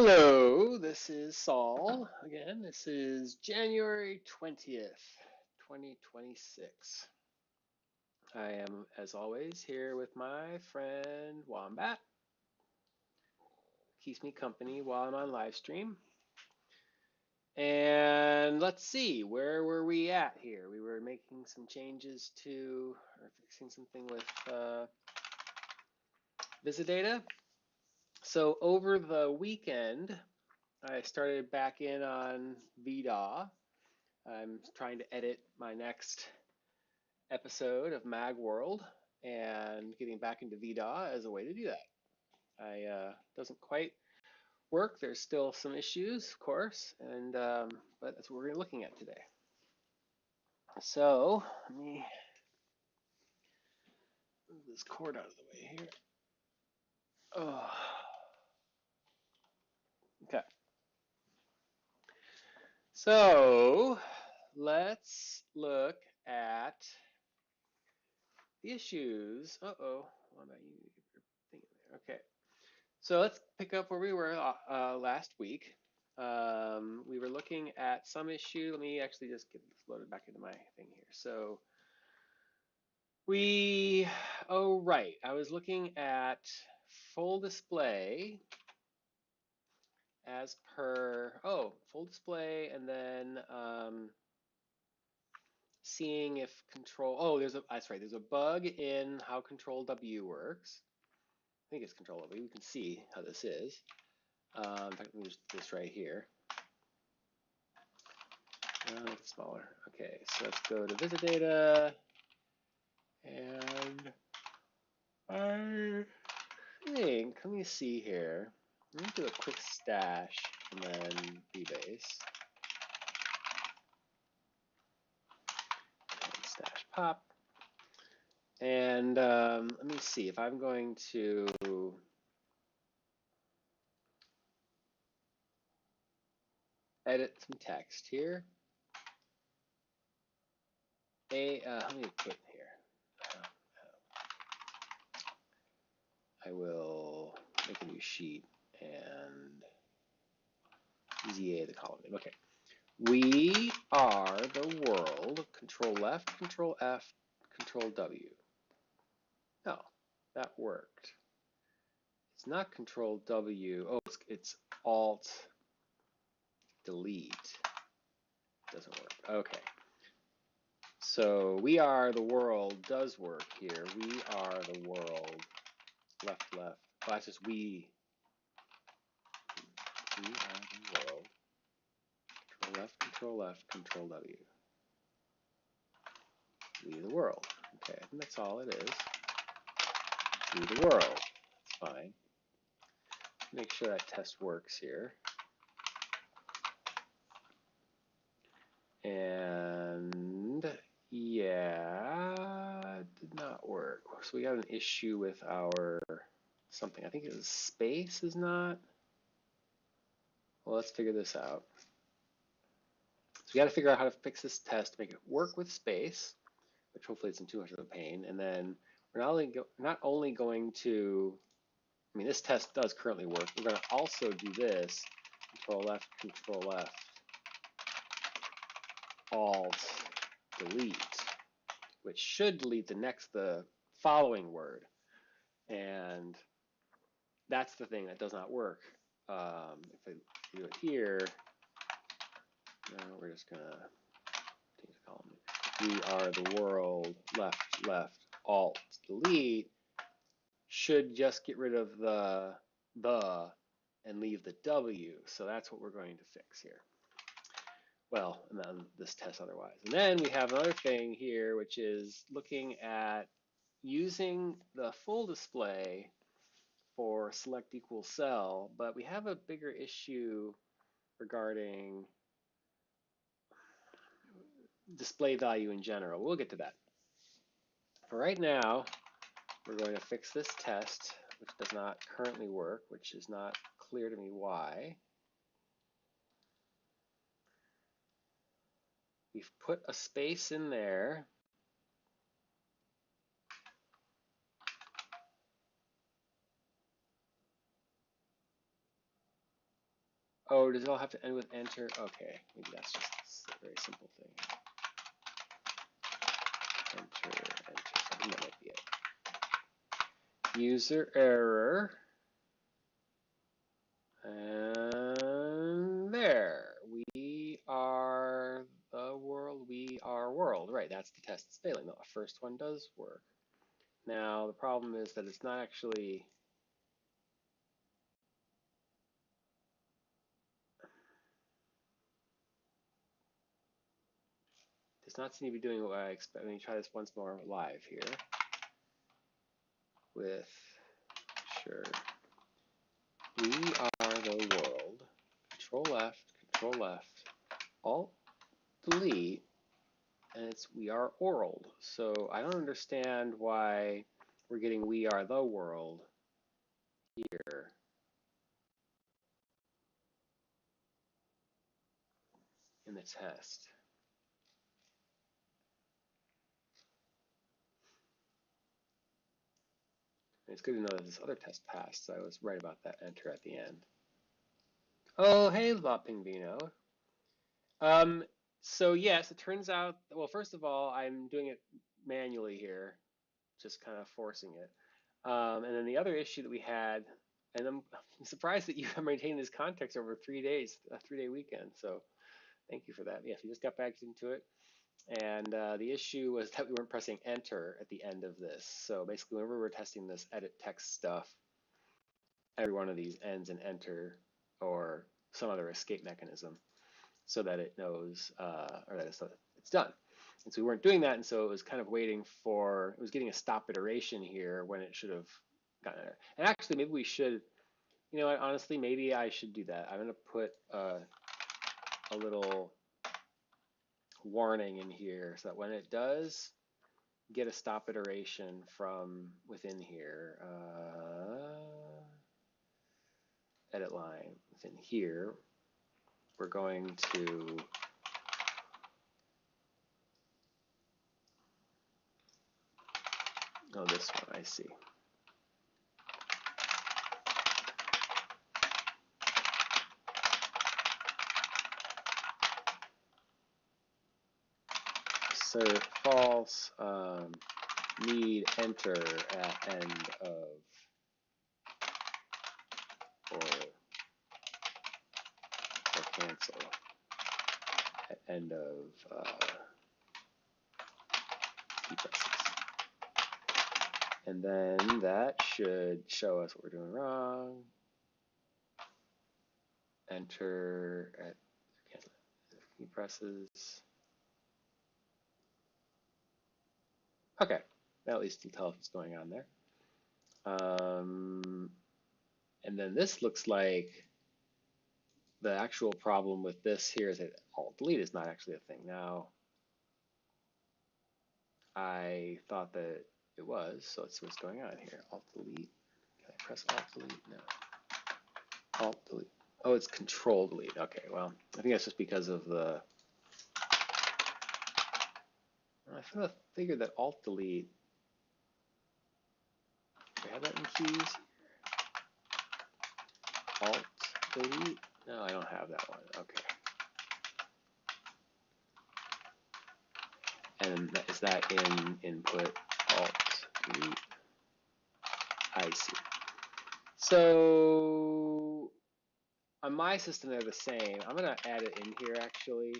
Hello, this is Saul. Again, this is January 20th, 2026. I am, as always, here with my friend Wombat. Keeps me company while I'm on live stream. And let's see, where were we at here? We were making some changes to, or fixing something with visidata. So over the weekend, I started back in on vdaw. I'm trying to edit my next episode of Mag World and getting back into vdaw as a way to do that. I doesn't quite work. There's still some issues, of course, and but that's what we're looking at today. So let me move this cord out of the way here. Oh, okay. So let's look at the issues. Uh-oh. Why am I using your thing in there? Okay. So let's pick up where we were last week. We were looking at some issue. Let me actually just get this loaded back into my thing here. So oh right, I was looking at full display as per, full display and then seeing if that's right, there's a bug in how control W works. I think it's control W. We can see how this is. In fact, let me just do this right here. Make it smaller. Okay, so let's go to visidata, and I think, let me see here. Let me do a quick stash and then vbase. And stash pop. And let me see if I'm going to edit some text here. Let me put here. I will make a new sheet and ZA the column name. Okay. We are the world. Control left, Control F, Control W. No, that worked. It's not Control W. Oh, it's Alt Delete. Doesn't work. Okay. So we are the world does work here. We are the world. Left, left. Oh, that's just we. We are the world. Control left, Control W. We the world. Okay, and that's all it is. We the world. That's fine. Make sure that test works here. And yeah, it did not work. So we got an issue with our something. I think it was space is not. Well, let's figure this out. So we got to figure out how to fix this test to make it work with space, which hopefully isn't too much of a pain. And then we're not only going to, I mean, this test does currently work. We're going to also do this, Control Left, Alt, Delete, which should delete the following word. And that's the thing that does not work. If I do it here, we're just going to change the column. We are the world, left, Alt, Delete, should just get rid of the and leave the W. So that's what we're going to fix here. Well, and then this test otherwise. And then we have another thing here, which is looking at using the full display for select equal cell, but we have a bigger issue regarding display value in general. We'll get to that. For right now, we're going to fix this test, which does not currently work, which is not clear to me why. We've put a space in there. Oh, does it all have to end with enter? Okay, maybe that's just a very simple thing. Enter, enter. I think that might be it. User error. And there. We are the world. We are world. Right, that's the test that's failing. The first one does work. Now, the problem is that it's not actually... does not seem to be doing what I expect. Let me try this once more live here. With, sure. We are the world. Control left, Alt, delete, and it's we are world. So I don't understand why we're getting we are the world here. In the test. And it's good to know that this other test passed, so I was right about that enter at the end. Oh, hey, La Pingvino. So yes, it turns out, well, first of all, I'm doing it manually here, just kind of forcing it. And then the other issue that we had, and I'm surprised that you have maintained this context over 3 days, a 3-day weekend. So thank you for that. Yes, we just got back into it. And the issue was that we weren't pressing enter at the end of this. So basically, whenever we were testing this edit text stuff, every one of these ends in enter or some other escape mechanism so that it knows, or that it's done. And so we weren't doing that, and so it was kind of waiting for, it was getting a stop iteration here when it should have gotten there. And actually, maybe we should, you know what, honestly, maybe I should do that. I'm going to put a little warning in here so that when it does get a stop iteration from within here, edit line within here, we're going to oh, this one, I see. So false, need enter at end of, or cancel at end of key presses. And then that should show us what we're doing wrong. Enter at cancel key presses. Okay, that at least will tell us what's going on there. And then this looks like the actual problem with this here is that Alt Delete is not actually a thing. Now, I thought that it was, so let's see what's going on here. Alt Delete. Can I press Alt Delete? No. Alt Delete. Oh, it's Control Delete. Okay, well, I think that's just because of the. I kind of figured that Alt Delete. Do I have that in keys? Alt Delete? No, I don't have that one. Okay. And is that in input? Alt Delete. I see. So on my system, they're the same. I'm going to add it in here actually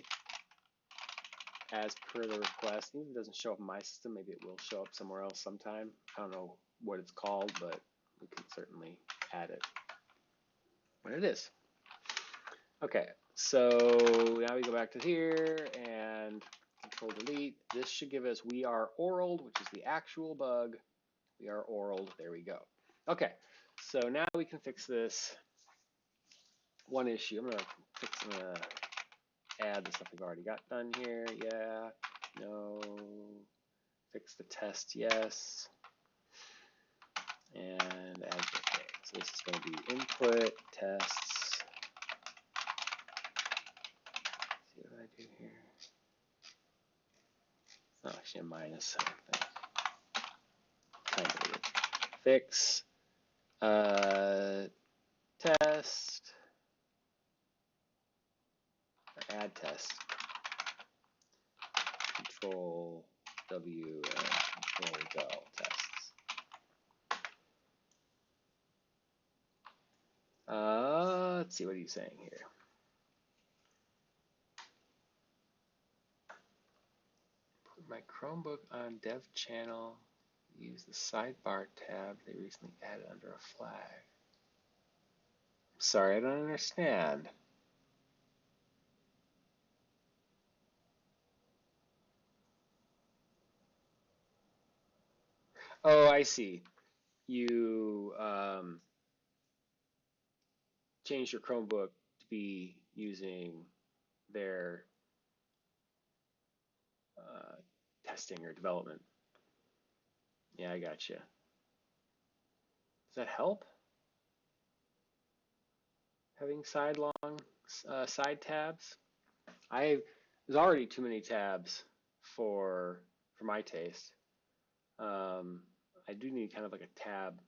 as per the request. Even if it doesn't show up in my system, maybe it will show up somewhere else sometime. I don't know what it's called, but we can certainly add it when it is. Okay, so now we go back to here and Control Delete. This should give us we are oraled, which is the actual bug. We are oraled. There we go. Okay, so now we can fix this one issue. I'm gonna add the stuff we've already got done here. Yeah, no. Fix the test, yes. And add the thing. So this is going to be input tests. Let's see what I do here. Oh, actually a minus, I think. Kind of weird. Fix test. Let's see, what are you saying here? Put my Chromebook on dev channel. Use the sidebar tab they recently added under a flag. Sorry, I don't understand. Oh, I see. You changed your Chromebook to be using their testing or development. Yeah, I gotcha. Does that help? Having side tabs? There's already too many tabs for my taste. I do need kind of like a tab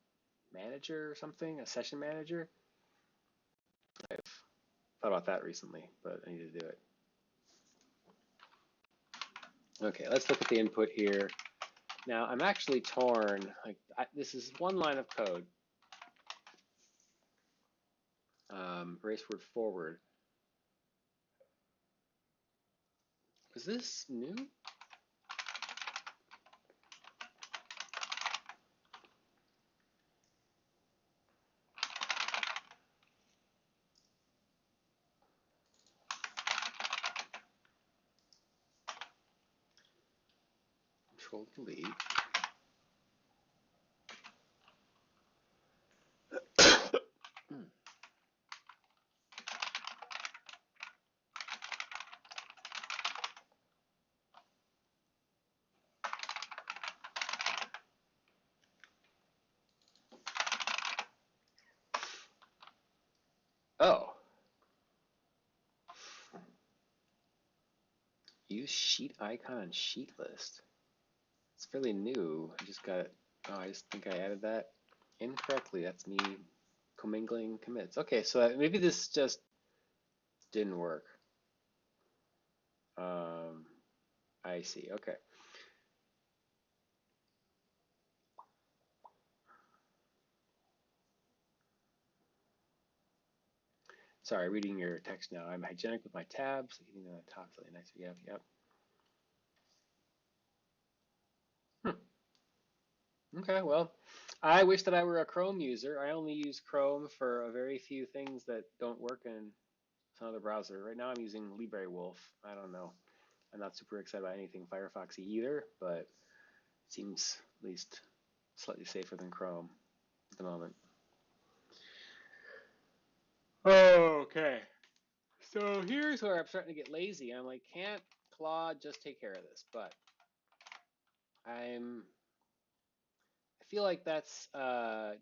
manager or something, a session manager. I've thought about that recently, but I need to do it. Okay, let's look at the input here. Now I'm actually torn. This is one line of code. Erase word forward. Is this new? Control delete. Oh, use sheet icon on sheet list. It's fairly new. I just got it. Oh, I just think I added that incorrectly. That's me commingling commits. Okay, so maybe this just didn't work. I see. Okay. Sorry, reading your text now. I'm hygienic with my tabs. Hitting the top is really nice. Yep. Okay, well, I wish that I were a Chrome user. I only use Chrome for a very few things that don't work in some other browser. Right now I'm using LibreWolf. I don't know. I'm not super excited about anything Firefoxy either, but it seems at least slightly safer than Chrome at the moment. Okay. So here's where I'm starting to get lazy. I'm like, can't Claude just take care of this? But I feel like that's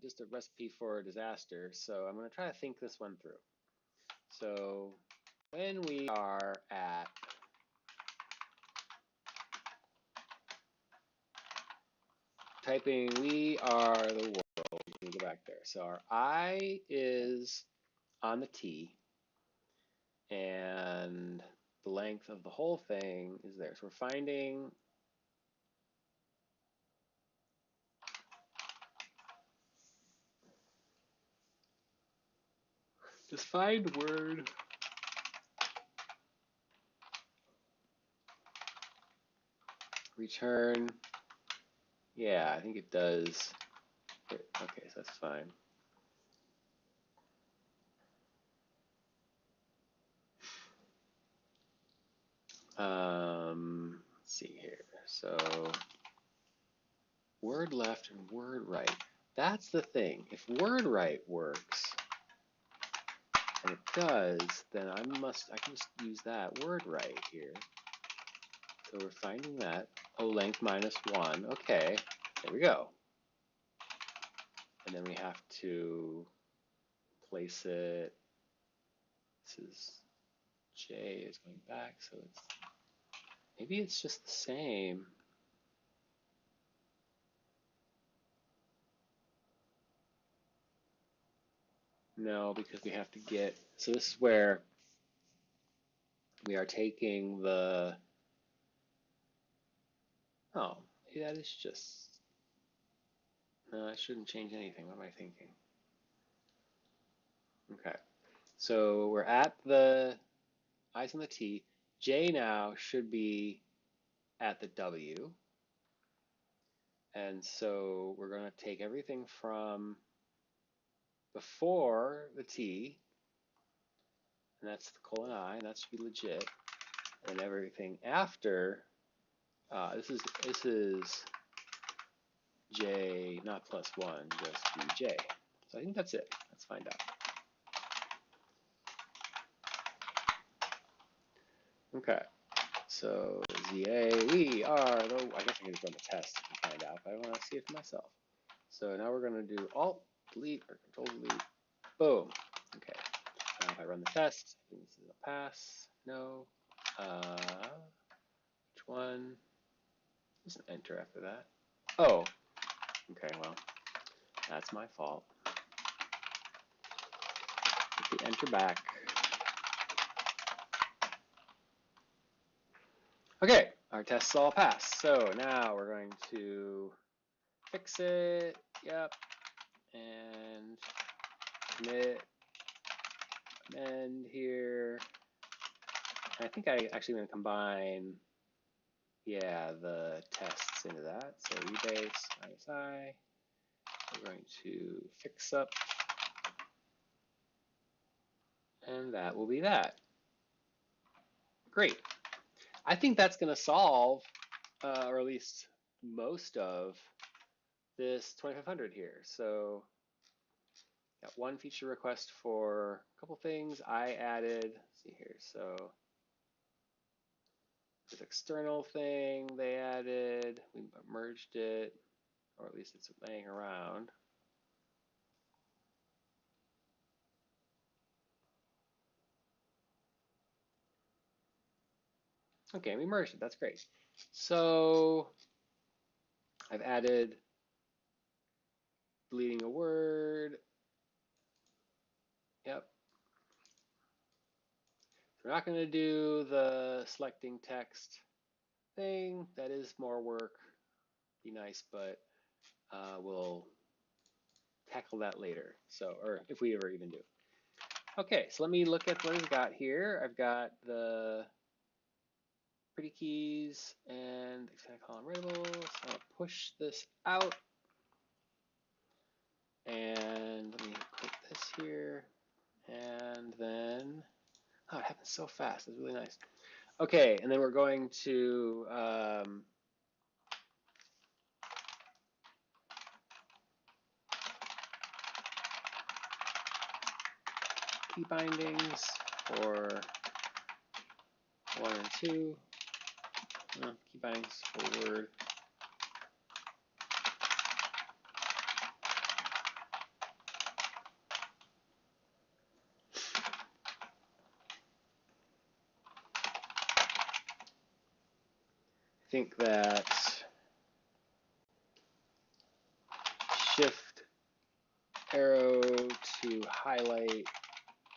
just a recipe for disaster. So I'm going to try to think this one through. So when we are at typing, we are the world. Let me go back there. So our I is on the T, and the length of the whole thing is there. So we're finding just find word return. Yeah, I think it does. Okay, so that's fine. Let's see here. So word left and word right. That's the thing. If word right works, and it does, then I can just use that word right here. So we're finding that. Oh, length minus 1. Okay, there we go. And then we have to place it. This is J is going back, so maybe it's just the same. No, because we have to get, so this is where we are taking the, oh, that is just, no, I shouldn't change anything. What am I thinking? So we're at the I's on the T. J now should be at the W. And so we're going to take everything from before the T, and that's the colon I, and that should be legit. And everything after, this is J, not plus one, just BJ. So I think that's it. Let's find out. Okay, so ZA, we are the, I guess I can just run the test and find out, but I want to see it for myself. So now we're going to do Alt, Delete, or Control Delete. Boom. Okay. Now if I run the test, I think this is a pass. No. Which one? There's an enter after that. Oh. Okay, well, that's my fault. Put the enter back. Okay, our tests all passed. So now we're going to fix it. Yep. And commit, amend here. And I think I actually going to combine, yeah, the tests into that. So rebase -I. We're going to fix up, and that will be that. Great. I think that's going to solve, or at least most of this 2500 here. So got one feature request for a couple things. I added, let's see here, so this external thing they added, we merged it, or at least it's laying around. Okay, we merged it, that's great. So I've added deleting a word. Yep. We're not going to do the selecting text thing. That is more work. Be nice, but we'll tackle that later. So, or if we ever even do. Okay, so let me look at what I've got here. I've got the pretty keys and expand column writable. So I'm going to push this out. And let me put this here. And then, oh, it happens so fast. It's really nice. Okay, and then we're going to key bindings for 1 and 2. Key bindings for word. I think that shift arrow to highlight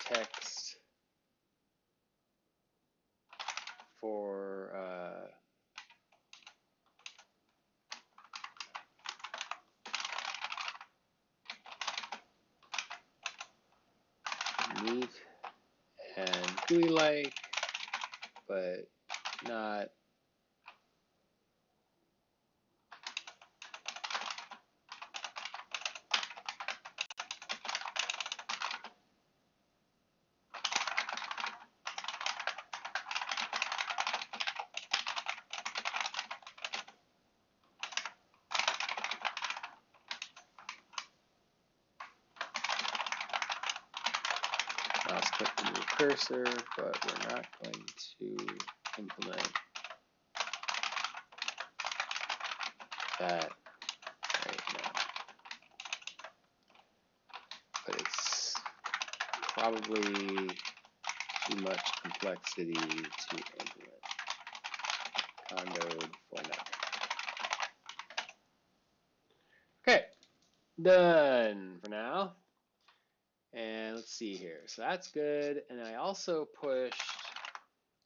text for neat and GUI-like, but not mouse click the new cursor, but we're not going to implement that right now. But it's probably too much complexity to implement. Conode for now. Okay, done for now. And let's see here. So that's good. And I also pushed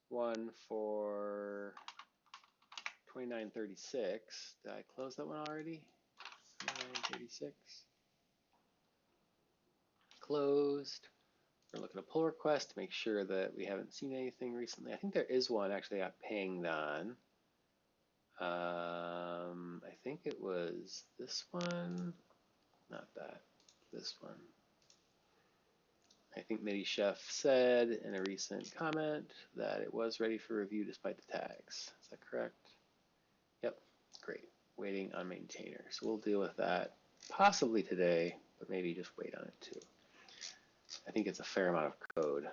one for 2936. Did I close that one already? 2936. Closed. We're looking at pull request to make sure that we haven't seen anything recently. I think there is one actually I got pinged on. I think it was this one, not that, this one. I think MIDI Chef said in a recent comment that it was ready for review despite the tags. Is that correct? Yep, great. Waiting on maintainer. So we'll deal with that possibly today, but maybe just wait on it too. I think it's a fair amount of code.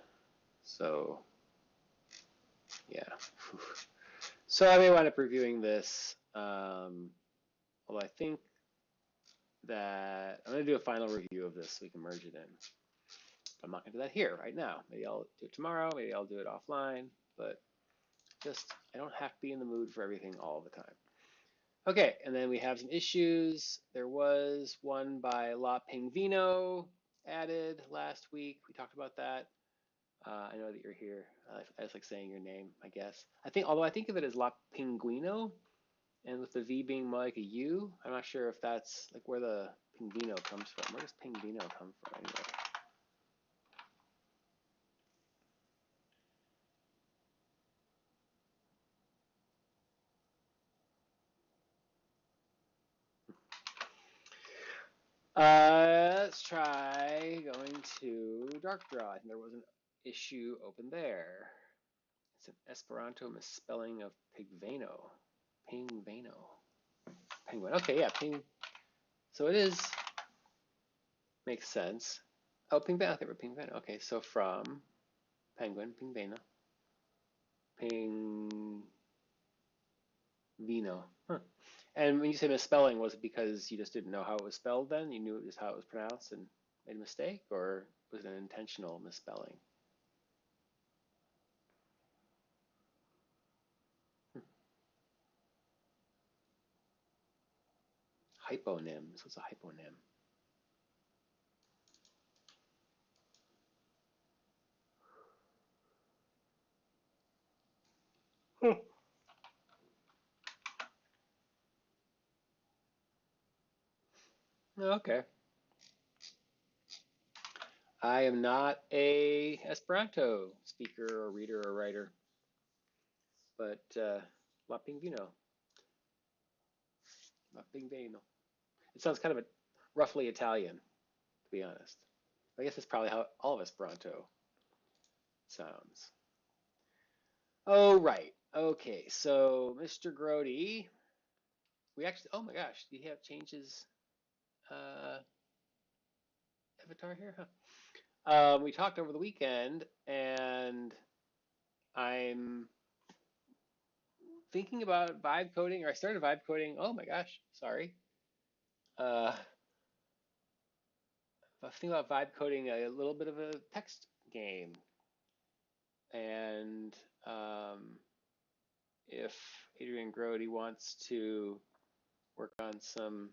So yeah. So I may wind up reviewing this, although I think that I'm going to do a final review of this so we can merge it in. I'm not going to do that here right now. Maybe I'll do it tomorrow. Maybe I'll do it offline. But just, I don't have to be in the mood for everything all the time. Okay, and then we have some issues. There was one by La Pingvino added last week. We talked about that. I know that you're here. I just like saying your name, I guess. Although I think of it as La Pinguino, and with the V being more like a U. I'm not sure if that's like where the Pingvino comes from. Where does Pingvino come from anyway? Let's try going to darkdraw. I think there was an issue open there. It's an Esperanto misspelling of Pigveno. Pingveno. Penguin. Okay, yeah, ping. So it is. Makes sense. Oh, Pingveno. Okay, we're Pingveno. Okay, so from penguin, Pingveno. Pingvino. Huh. And when you say misspelling, was it because you just didn't know how it was spelled then? You knew just how it was pronounced and made a mistake? Or was it an intentional misspelling? Hyponym. So it's a hyponym. Okay. I am not a Esperanto speaker or reader or writer, but La Pingvino. La Pingvino. It sounds kind of roughly Italian, to be honest. I guess it's probably how all of Esperanto sounds. Oh, right. Okay, so Mr. Grody, we actually, oh my gosh, do you have changes avatar here? Huh? We talked over the weekend, and I'm thinking about vibe coding, or I started vibe coding. Oh my gosh, sorry. I was thinking about vibe coding a little bit of a text game, and if Adrian Grody wants to work on some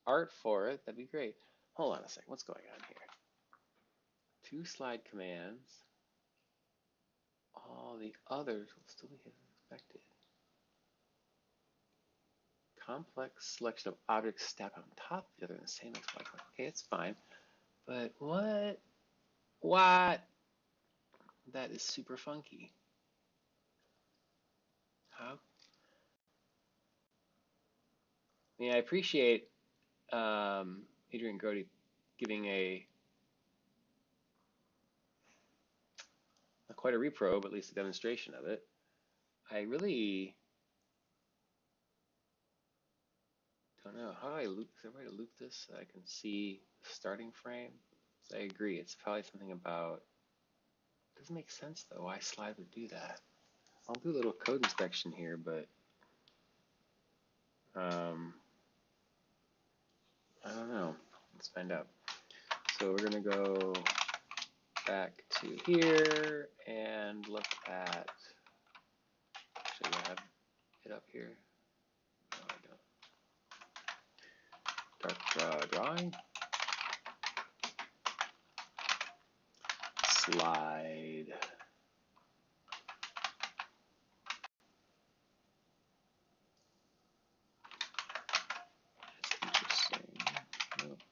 art for it, that'd be great. Hold on a second, what's going on here? 2 slide commands. All the others will still be as expected. Complex selection of objects stacked on top of each other in the same X, Y, Y. Okay, it's fine. But what? What? That is super funky. How? I mean, I appreciate Adrian Grody giving quite a repro, but at least a demonstration of it. I really don't know. How do I loop? Is there a way to loop this so I can see the starting frame? So I agree. It's probably something about. It doesn't make sense though why slide would do that. I'll do a little code inspection here, but I don't know. Let's find out. So we're gonna go back to here and look at. Actually, I have it up here. No, I don't. Dark drawing. Slide. That's interesting. Nope.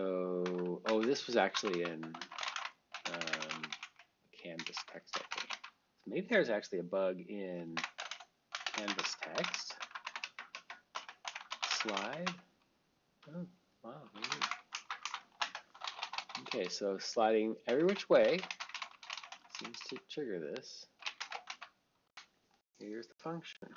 So, oh, this was actually in Canvas text, I think. So maybe there's actually a bug in Canvas text. Slide. Oh, wow, maybe. Okay, so sliding every which way seems to trigger this. Here's the function.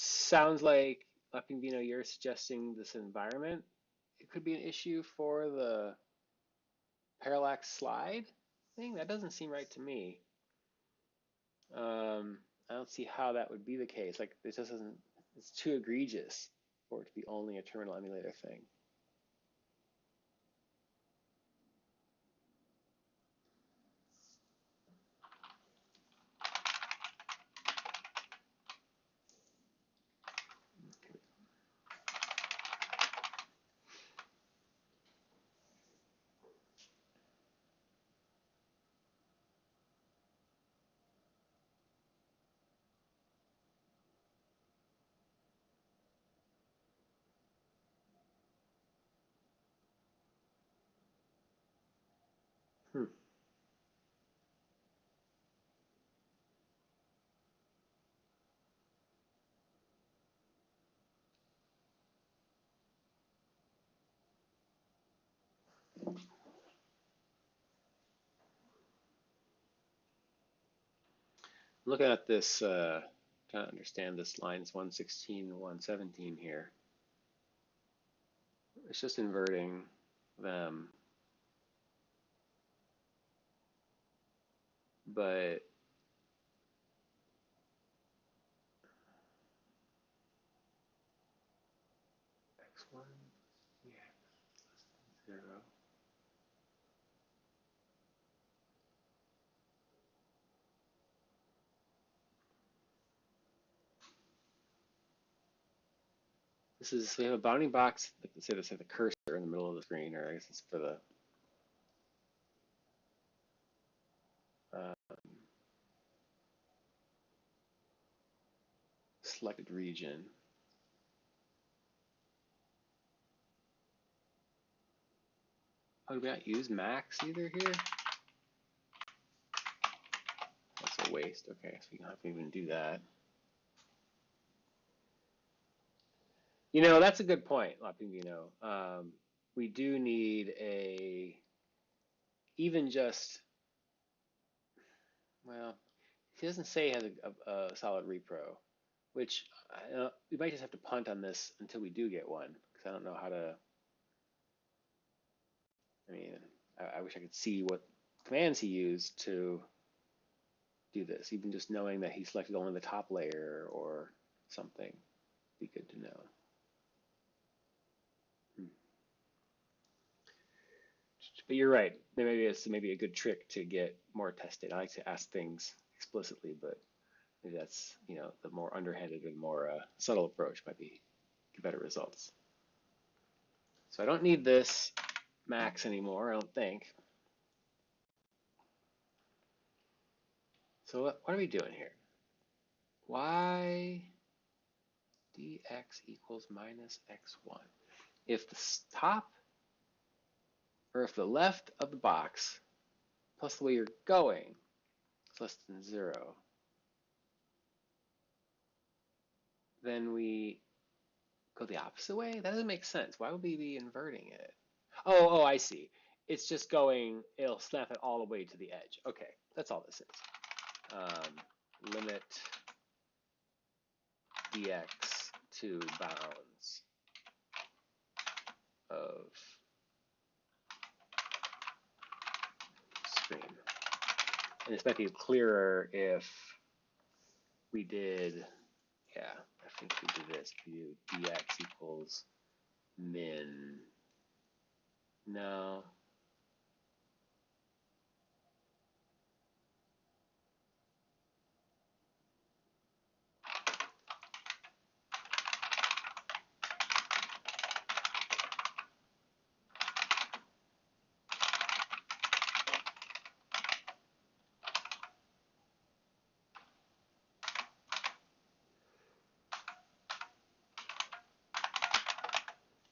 Sounds like Lapinvino, you're suggesting this environment. It could be an issue for the parallax slide thing. That doesn't seem right to me. I don't see how that would be the case. Like, this just doesn't, it's too egregious for it to be only a terminal emulator thing. Hmm. Looking at this, trying to understand this lines 116 and 117 here. It's just inverting them, but x1, yeah, less than 0. This is, we have a bounding box, let's say the cursor in the middle of the screen, or I guess it's for the selected region. Oh, do we not use max either here? That's a waste. Okay, so we don't have to even do that. You know, that's a good point, Lapinvino. We do need even just, well, he doesn't say he has a solid repro, which we might just have to punt on this until we do get one, because I don't know how to, I mean, I wish I could see what commands he used to do this, even just knowing that he selected only the top layer or something. Be good to know. But you're right. Maybe it's maybe a good trick to get more tested. I like to ask things explicitly, but maybe that's, the more underhanded and more subtle approach might be get better results. So I don't need this max anymore, I don't think. So what are we doing here? Y dx equals minus x1. If the top, or if the left of the box plus the way you're going is less than 0, then we go the opposite way? That doesn't make sense. Why would we be inverting it? Oh, I see. It's just going, it'll snap it all the way to the edge. Okay, that's all this is. Limit dx to bounds of screen. And this might be clearer if we did, yeah, I think we did this. We do dx equals min. No.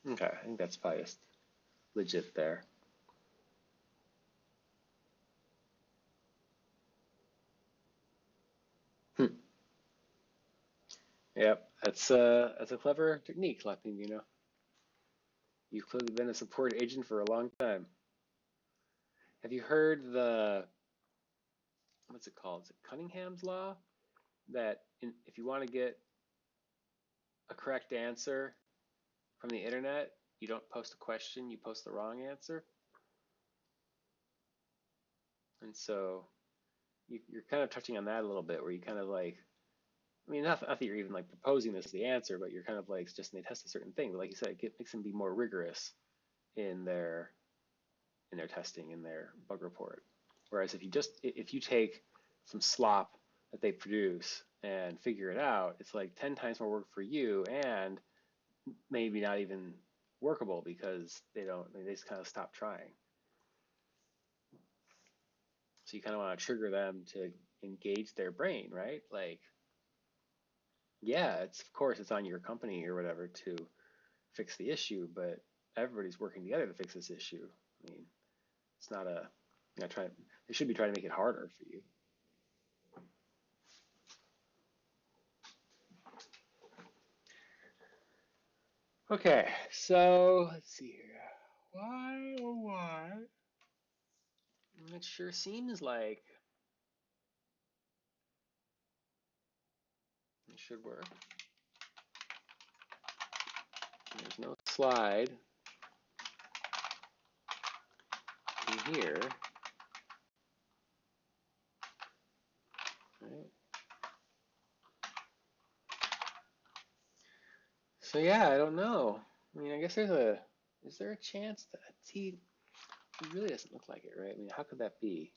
Okay, I think that's probably just legit there. Hmm. Yep, that's a clever technique, Latin, you know. You've clearly been a support agent for a long time. Have you heard what's it called? Is it Cunningham's law? That if you want to get a correct answer from the internet, you don't post a question, you post the wrong answer. And so you're kind of touching on that a little bit, where you kind of like, I mean, not that you're even like proposing this as the answer, but you're kind of like suggesting they test a certain thing. But like you said, it makes them be more rigorous in their testing, in their bug report. Whereas if you take some slop that they produce and figure it out, it's like 10 times more work for you, and maybe not even workable because they just kind of stop trying. So you kind of want to trigger them to engage their brain, right? Like, yeah, of course it's on your company or whatever to fix the issue, but everybody's working together to fix this issue. I mean, it's not a, they should be trying to make it harder for you. Okay, so let's see here. Why, oh why? It sure seems like it should work. There's no slide in here. Right? So yeah, I don't know. I mean, I guess is there a chance that, see, it really doesn't look like it, right? I mean, how could that be?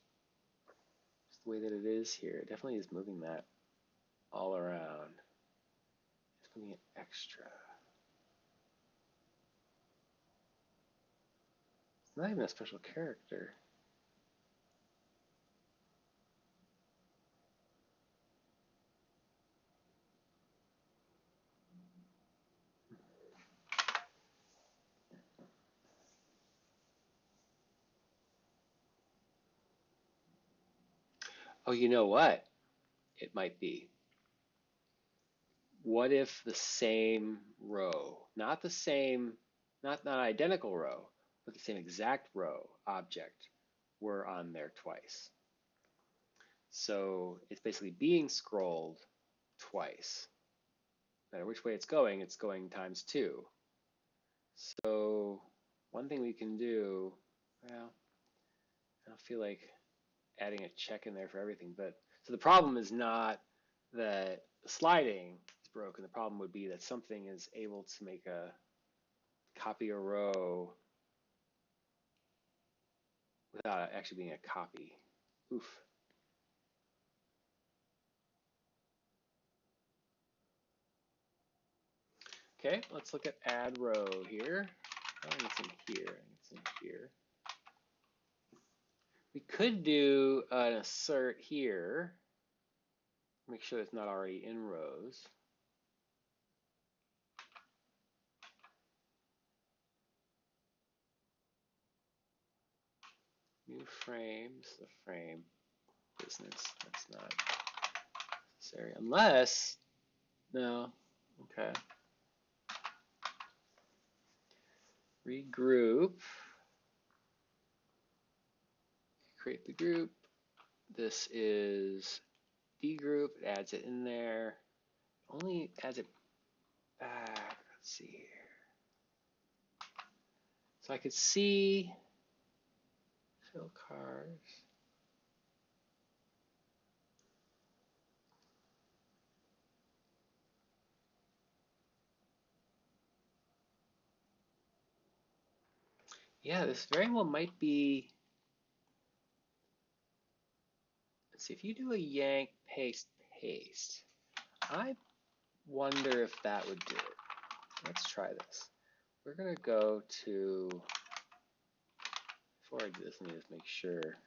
Just the way that it is here. It definitely is moving that all around. It's moving it extra. It's not even a special character. Oh, you know what? It might be. What if the same row, not the same, not identical row, but the same exact row object were on there twice? So it's basically being scrolled twice. No matter which way it's going times two. So one thing we can do, well, I don't feel like adding a check in there for everything, but so the problem is not that the sliding is broken. The problem would be that something is able to make a copy a row without actually being a copy. Oof. Okay, let's look at add row here. I think it's in here. I think it's in here. We could do an assert here. Make sure it's not already in rows. New frames, the frame business. That's not necessary unless, no, okay. Regroup, create the group. This is D group, it adds it in there. Only adds it back, let's see here. So I could see fill cars. Yeah, this very well might be, let's see, if you do a yank, paste, paste, I wonder if that would do it. Let's try this. We're gonna go to, before I do this, let me just make sure.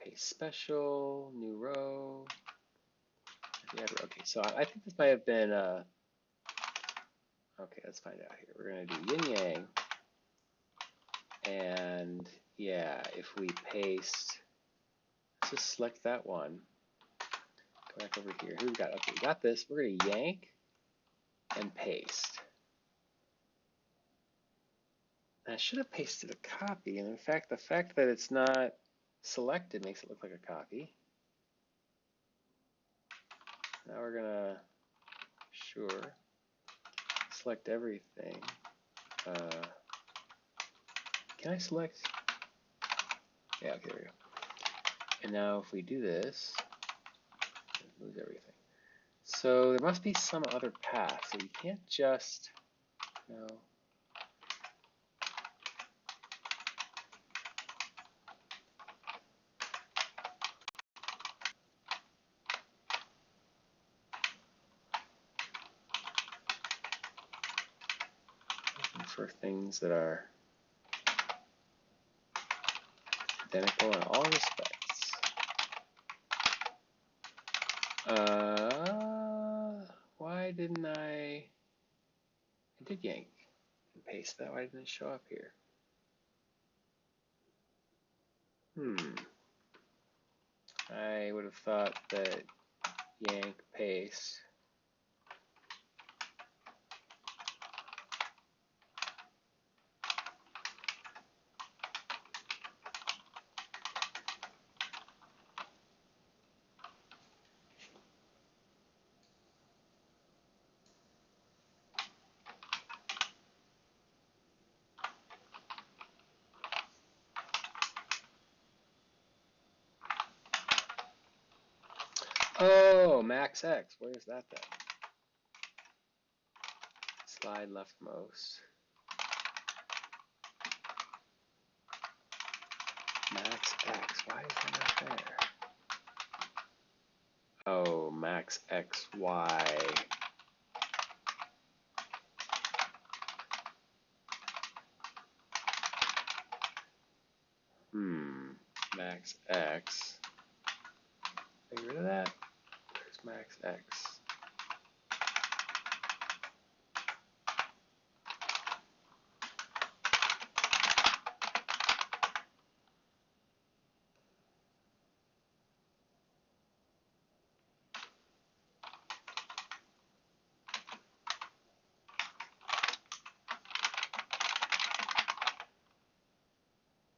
Paste special, new row. Yeah, okay, so I think this might have been Okay, let's find out here. We're going to do yin yang. And yeah, if we paste, let's just select that one. Go back over here. Who we got? Okay, we got this. We're going to yank and paste. And I should have pasted a copy. And in fact, the fact that it's not selected makes it look like a copy. Now we're going to, sure, select everything. Can I select? Yeah, okay, there we go. And now if we do this, it moves everything. So there must be some other path. So we can't just, no. Looking for things that are identical in all respects. Why didn't I did yank and paste that. Why didn't it show up here? I would have thought that yank, paste. Oh, max X. Where is that then? Slide leftmost. Max X. Why is that not there? Oh, max X, Y. Max X. Get rid of that. Where's max X?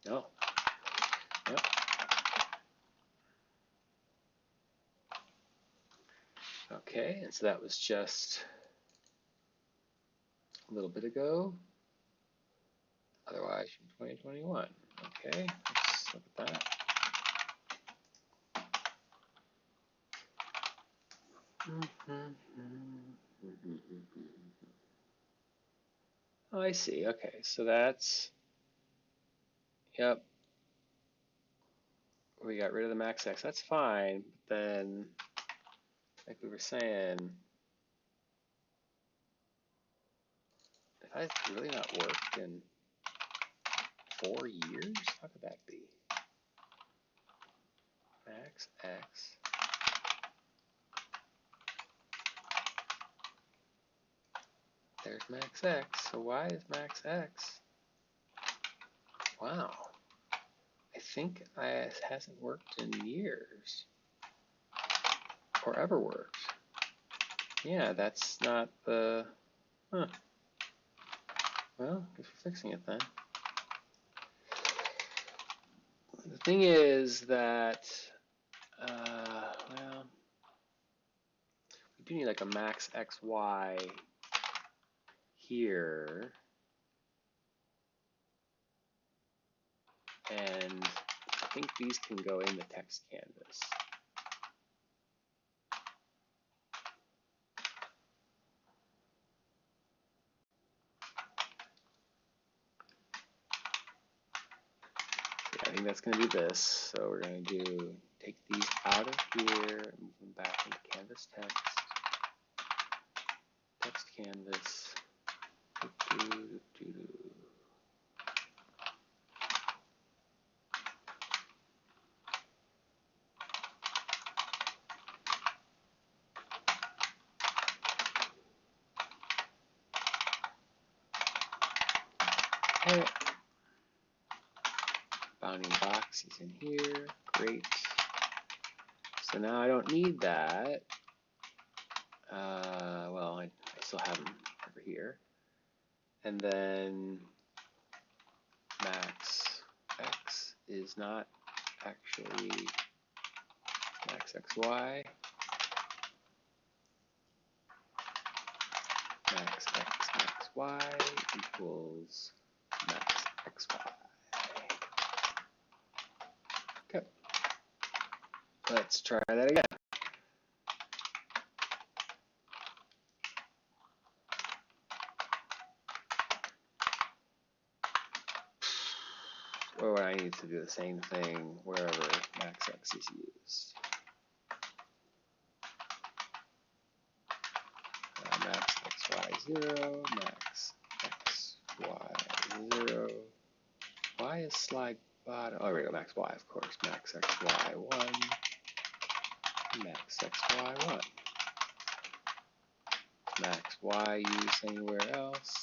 No. Yep. Okay, and so that was just a little bit ago. Otherwise, from 2021. Okay, let's look at that. Oh, I see. Okay, so that's, yep. We got rid of the max X. That's fine. But then, like we were saying, if I've really not worked in 4 years, how could that be? Max X. There's max X. So why is max X? Wow. I think it hasn't worked in years. Or ever worked. Yeah, that's not the... Huh. Well, I guess we're fixing it then. The thing is that, well, we do need like a max XY here. And I think these can go in the text canvas. I think that's going to be this. So we're going to do take these out of here and move them back into canvas text. Text canvas. Max is in here. Great. So now I don't need that. Well, I still have them over here. And then max x is not actually max xy. Max x max y equals max xy. Okay. Let's try that again. Or I need to do the same thing wherever max x is used. Max xy 0, max xy 0. Y is slide bottom. Oh, there we go, max y, of course. Max xy 1, max xy 1. Max y used anywhere else?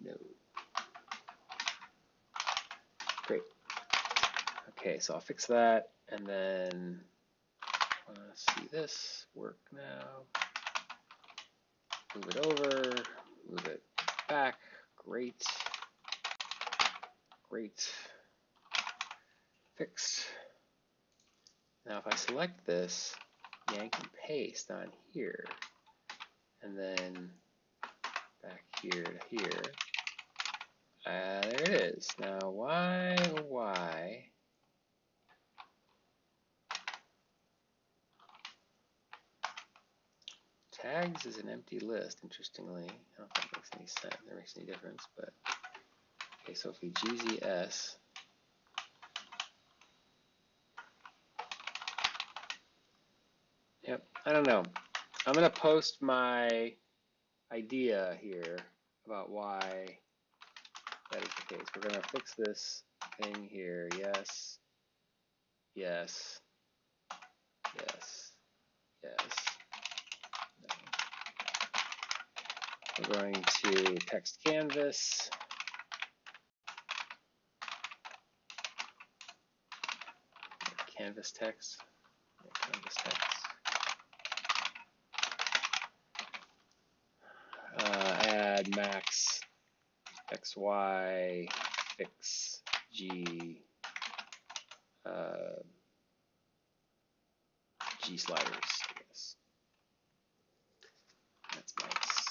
No. Great. Okay, so I'll fix that, and then I want to see this work now. Move it over, move it back. Great. Great. Fixed. Now if I select this, yank and paste on here, and then back here to here, there it is. Now why, oh why, tags is an empty list, interestingly. I don't think it makes any sense, or makes any difference, but okay, so if we gzs, yep, I don't know. I'm gonna post my idea here about why that is the case. We're gonna fix this thing here. Yes, yes, yes, yes. No. We're going to text canvas. Canvas text. Canvas text. Add max xy fix g g sliders, I guess. That's nice.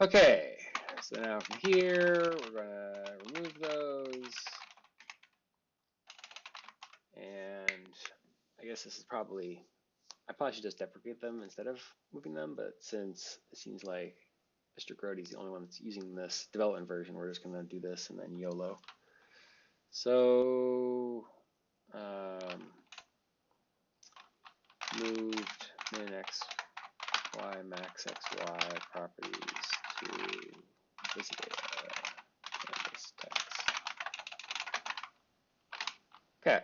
Okay, so now from here we're gonna remove those, and I guess this is probably, I probably should just deprecate them instead of moving them, but since it seems like Mr. Grody's the only one that's using this development version, we're just gonna do this and then YOLO. So moved min x y max xy properties to visidata canvas text. Okay.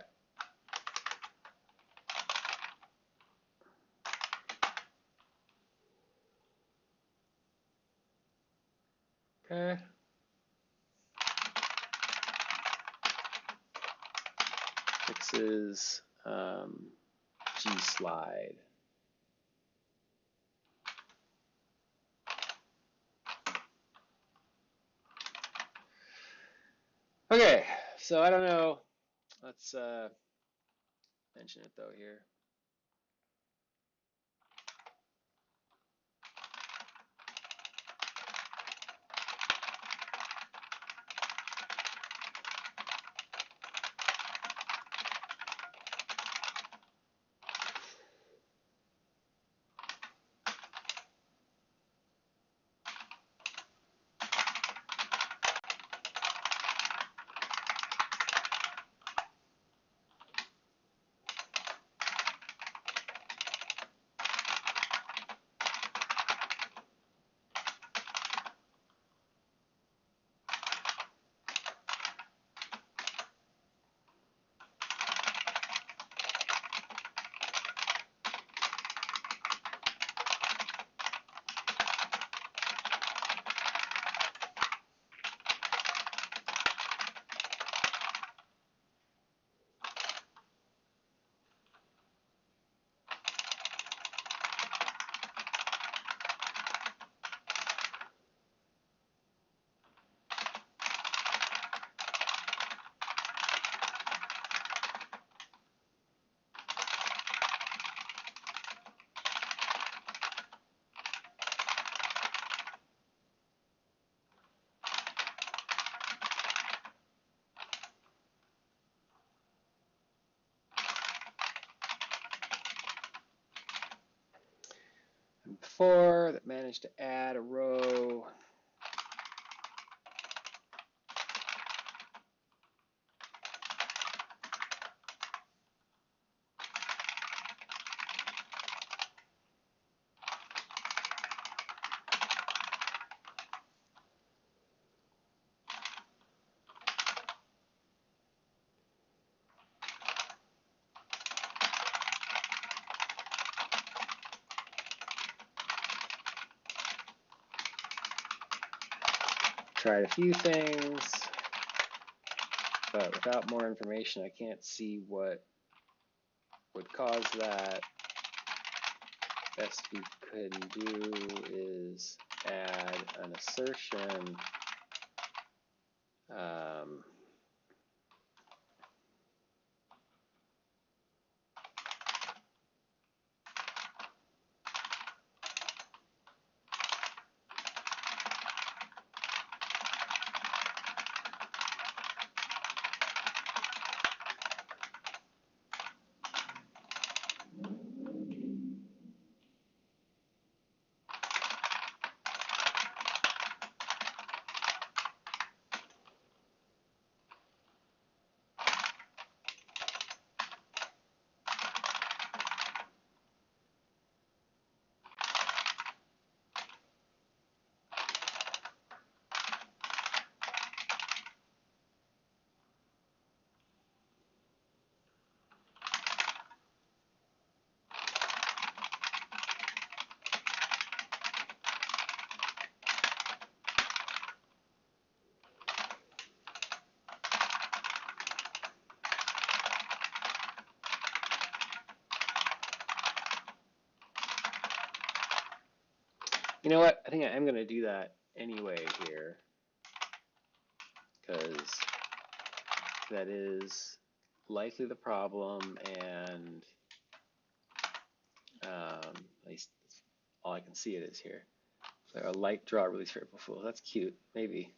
Okay. Fixes G slide. Okay, so I don't know. Let's mention it though here. before that managed to add a row. Tried a few things, but without more information, I can't see what would cause that. Best we could do is add an assertion. You know what? I think I am going to do that anyway here, because that is likely the problem, and at least that's all I can see it is here. So a light draw release for April Fool. That's cute, maybe.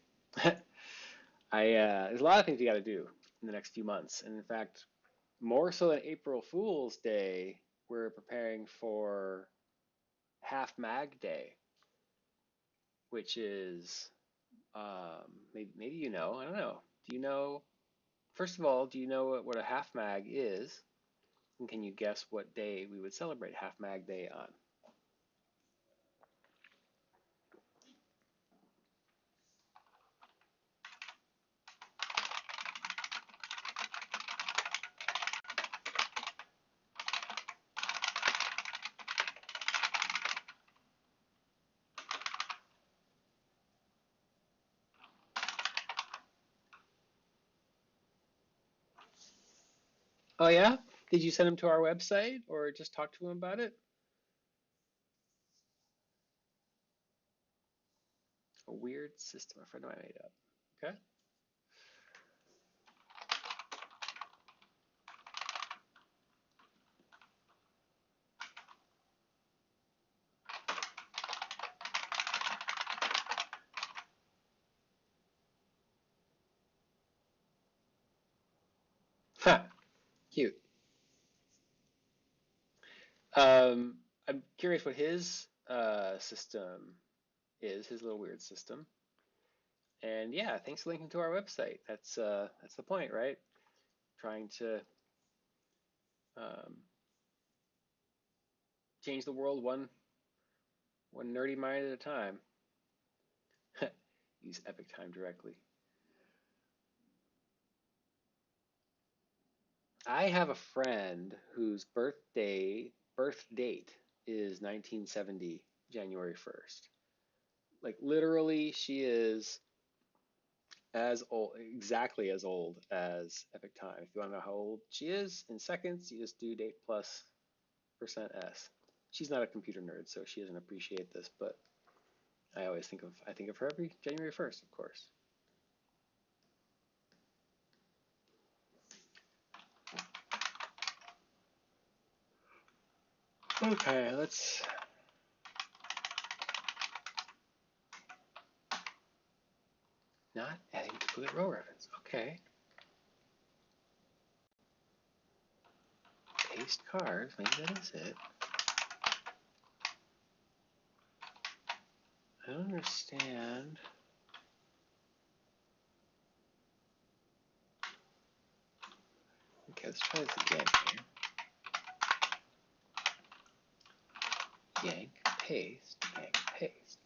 There's a lot of things you got to do in the next few months, and in fact, more so than April Fool's Day, we're preparing for Half Mag Day, which is maybe you know. I don't know. Do you know? First of all, do you know what a half mag is? And can you guess what day we would celebrate Half Mag Day on? Oh yeah? Did you send him to our website or just talk to him about it? A weird system a friend of mine made up. Okay. Huh. Cute. I'm curious what his system is, his little weird system. And yeah, thanks for linking to our website. That's the point, right? Trying to um, change the world one nerdy mind at a time. Use Epic Time directly. I have a friend whose birth date is 1970, January 1st. Like literally, she is as old, exactly as old as Epic Time. If you want to know how old she is in seconds, you just do date plus %s. She's not a computer nerd, so she doesn't appreciate this, but I think of her every January 1st, of course. Okay, let's not adding duplicate row reference. Okay. Paste cards, maybe that is it. I don't understand. Okay, let's try this again here. Yank, paste, yank, paste.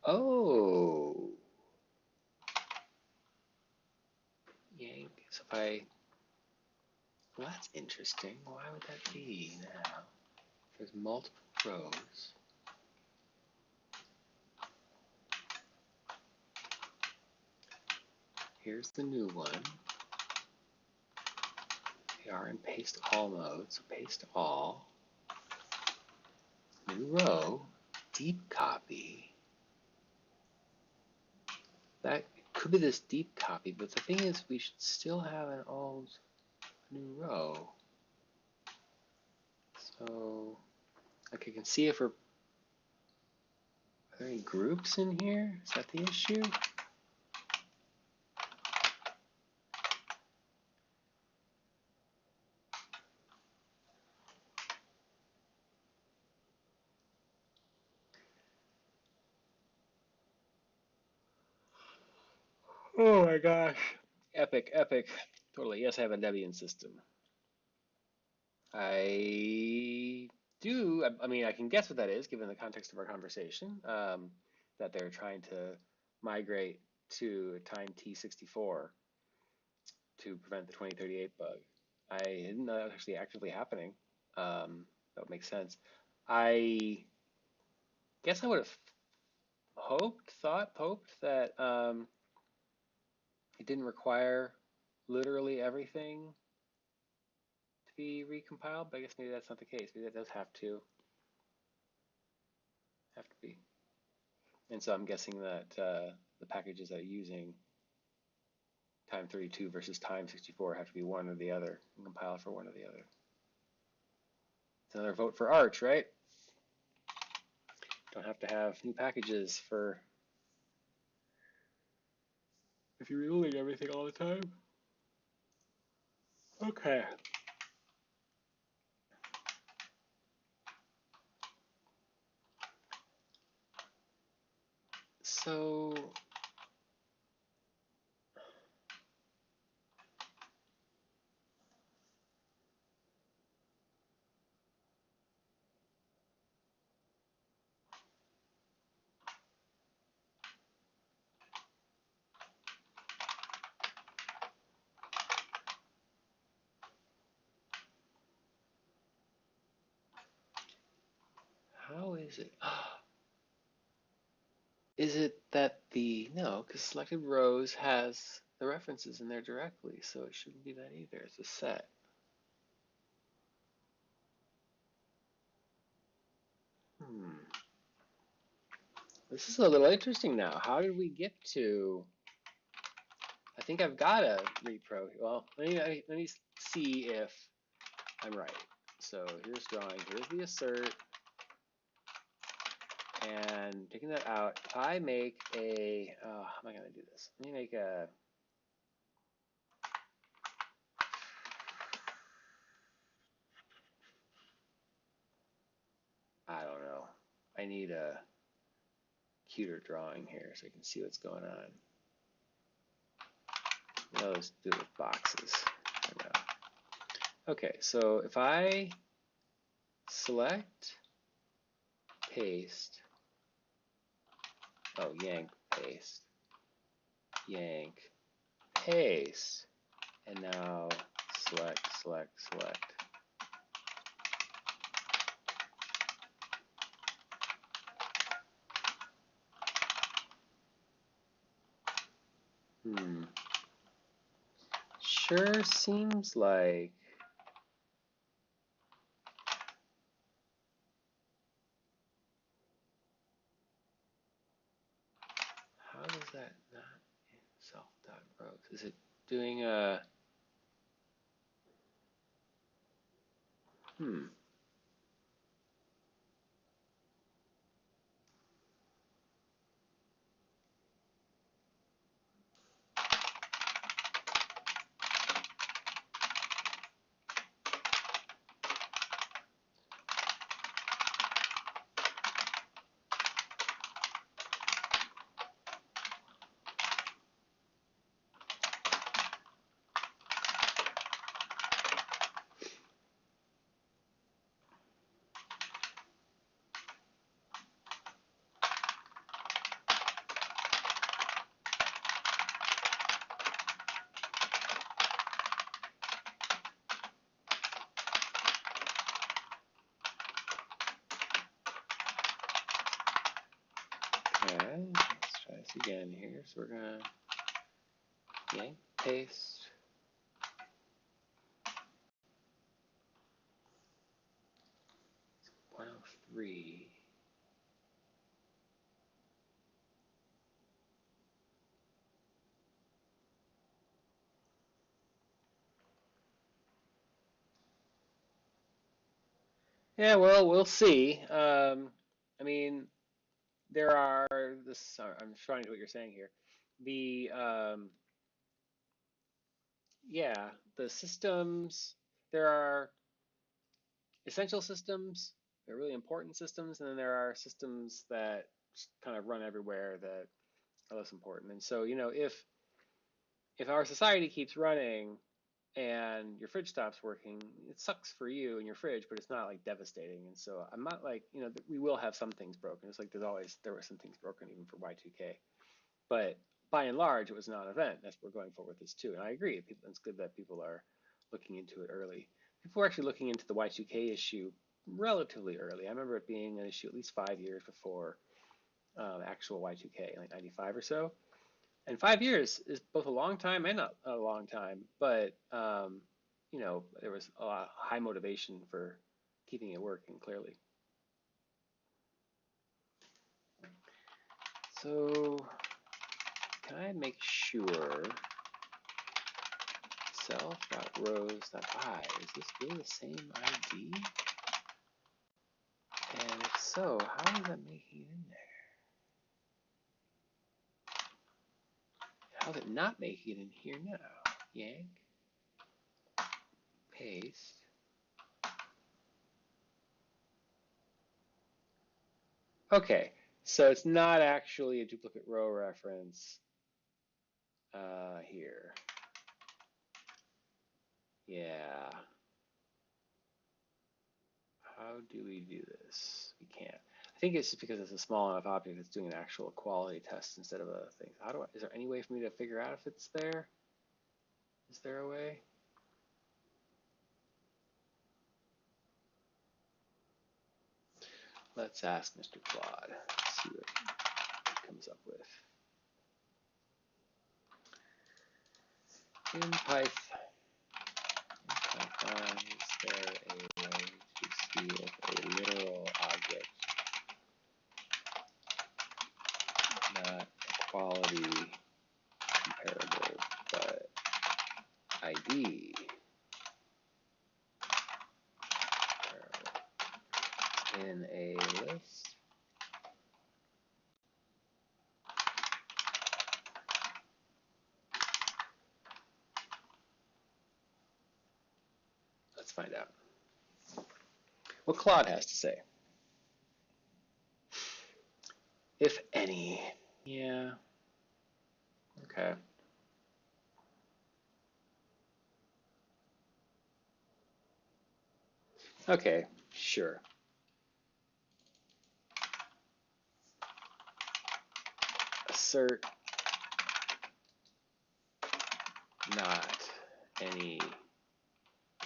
Oh! Yank. So if I... Well, that's interesting. Why would that be now? There's multiple rows. Here's the new one. We are in paste all mode, so paste all. New row, deep copy. That could be this deep copy, but the thing is we should still have an old new row. So, like I can see if we're, are there any groups in here? Is that the issue? Oh my gosh. Epic, epic. Totally. Yes, I have a Debian system. I do. I mean, I can guess what that is given the context of our conversation, that they're trying to migrate to a time T64 to prevent the 2038 bug. I didn't know that was actually actively happening. That would make sense. I guess I would have hoped that it didn't require literally everything to be recompiled, but I guess maybe that's not the case. Maybe that does have to be. And so I'm guessing that the packages that are using time 32 versus time 64 have to be one or the other, and compile for one or the other. It's another vote for Arch, right? Don't have to have new packages for if you're reloading everything all the time. Okay. So how is it? Is it that no, because selected rows has the references in there directly, so it shouldn't be that either. It's a set. This is a little interesting now. How did we get to? I think I've got a repro. Well, let me see if I'm right. So here's drawing. Here's the assert. And taking that out, if I make a, how am I going to do this? Let me make a, I don't know. I need a cuter drawing here so I can see what's going on. Let's do it with boxes. Okay, so if I select, paste, yank, paste, yank, paste, and now select, select, select. Sure seems like how does that not in self.rows? Is it doing a Okay, let's try this again here. So we're gonna yank, paste. It's 103. Yeah, well, we'll see. I mean, there are this. I'm trying to what you're saying here. The yeah, the systems. There are essential systems. They're really important systems, and then there are systems that just kind of run everywhere that are less important. And so, if our society keeps running and your fridge stops working, it sucks for you and your fridge, but it's not like devastating. And so I'm not like, we will have some things broken. It's like there were some things broken even for Y2K. But by and large, it was a non-event. That's what we're going for with this too. And I agree. It's good that people are looking into it early. People were actually looking into the Y2K issue relatively early. I remember it being an issue at least 5 years before actual Y2K, like 95 or so. And 5 years is both a long time and not a long time, but there was a lot of high motivation for keeping it working, clearly. So can I make sure self.rows.I, is this really the same ID? And if so, how is that making it in there? How is it not making it in here now? Yank, paste. Okay, so it's not actually a duplicate row reference here. Yeah. How do we do this? We can't. I think it's just because it's a small enough object that's doing an actual equality test instead of a thing. Is there any way for me to figure out if it's there? Is there a way? Let's ask Mr. Claude, see what he comes up with. In Python, is there a way to see if a literal object, not equality comparable, but ID in a list? Let's find out what Claude has to say, if any. Yeah. Okay. Okay, sure. Assert not any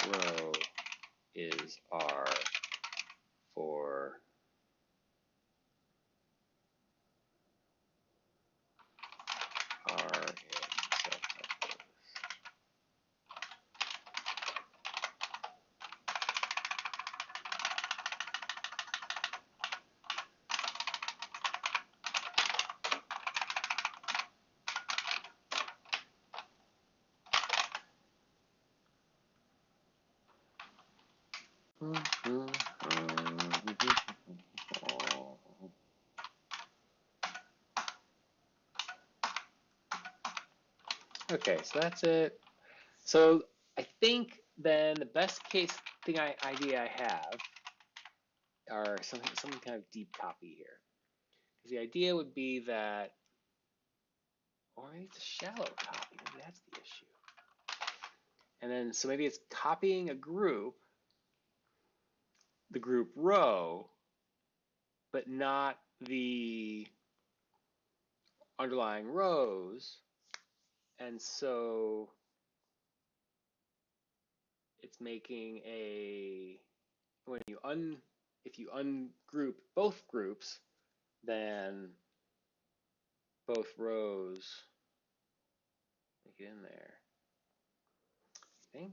row is R for R in self-help. Okay, so that's it. So I think then the best case idea I have are some kind of deep copy here. Because the idea would be that, or maybe it's a shallow copy. Maybe that's the issue. And then so maybe it's copying a group, the group row, but not the underlying rows. And so it's making if you ungroup both groups, then both rows. Make it in there. I think.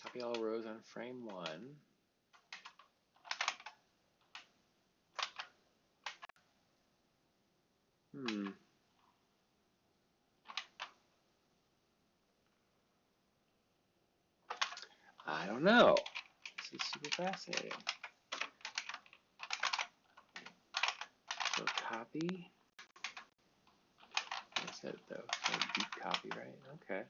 Copy all rows on frame 1. I don't know. This is super fascinating. So copy. I said it though. So deep copy, right? Okay.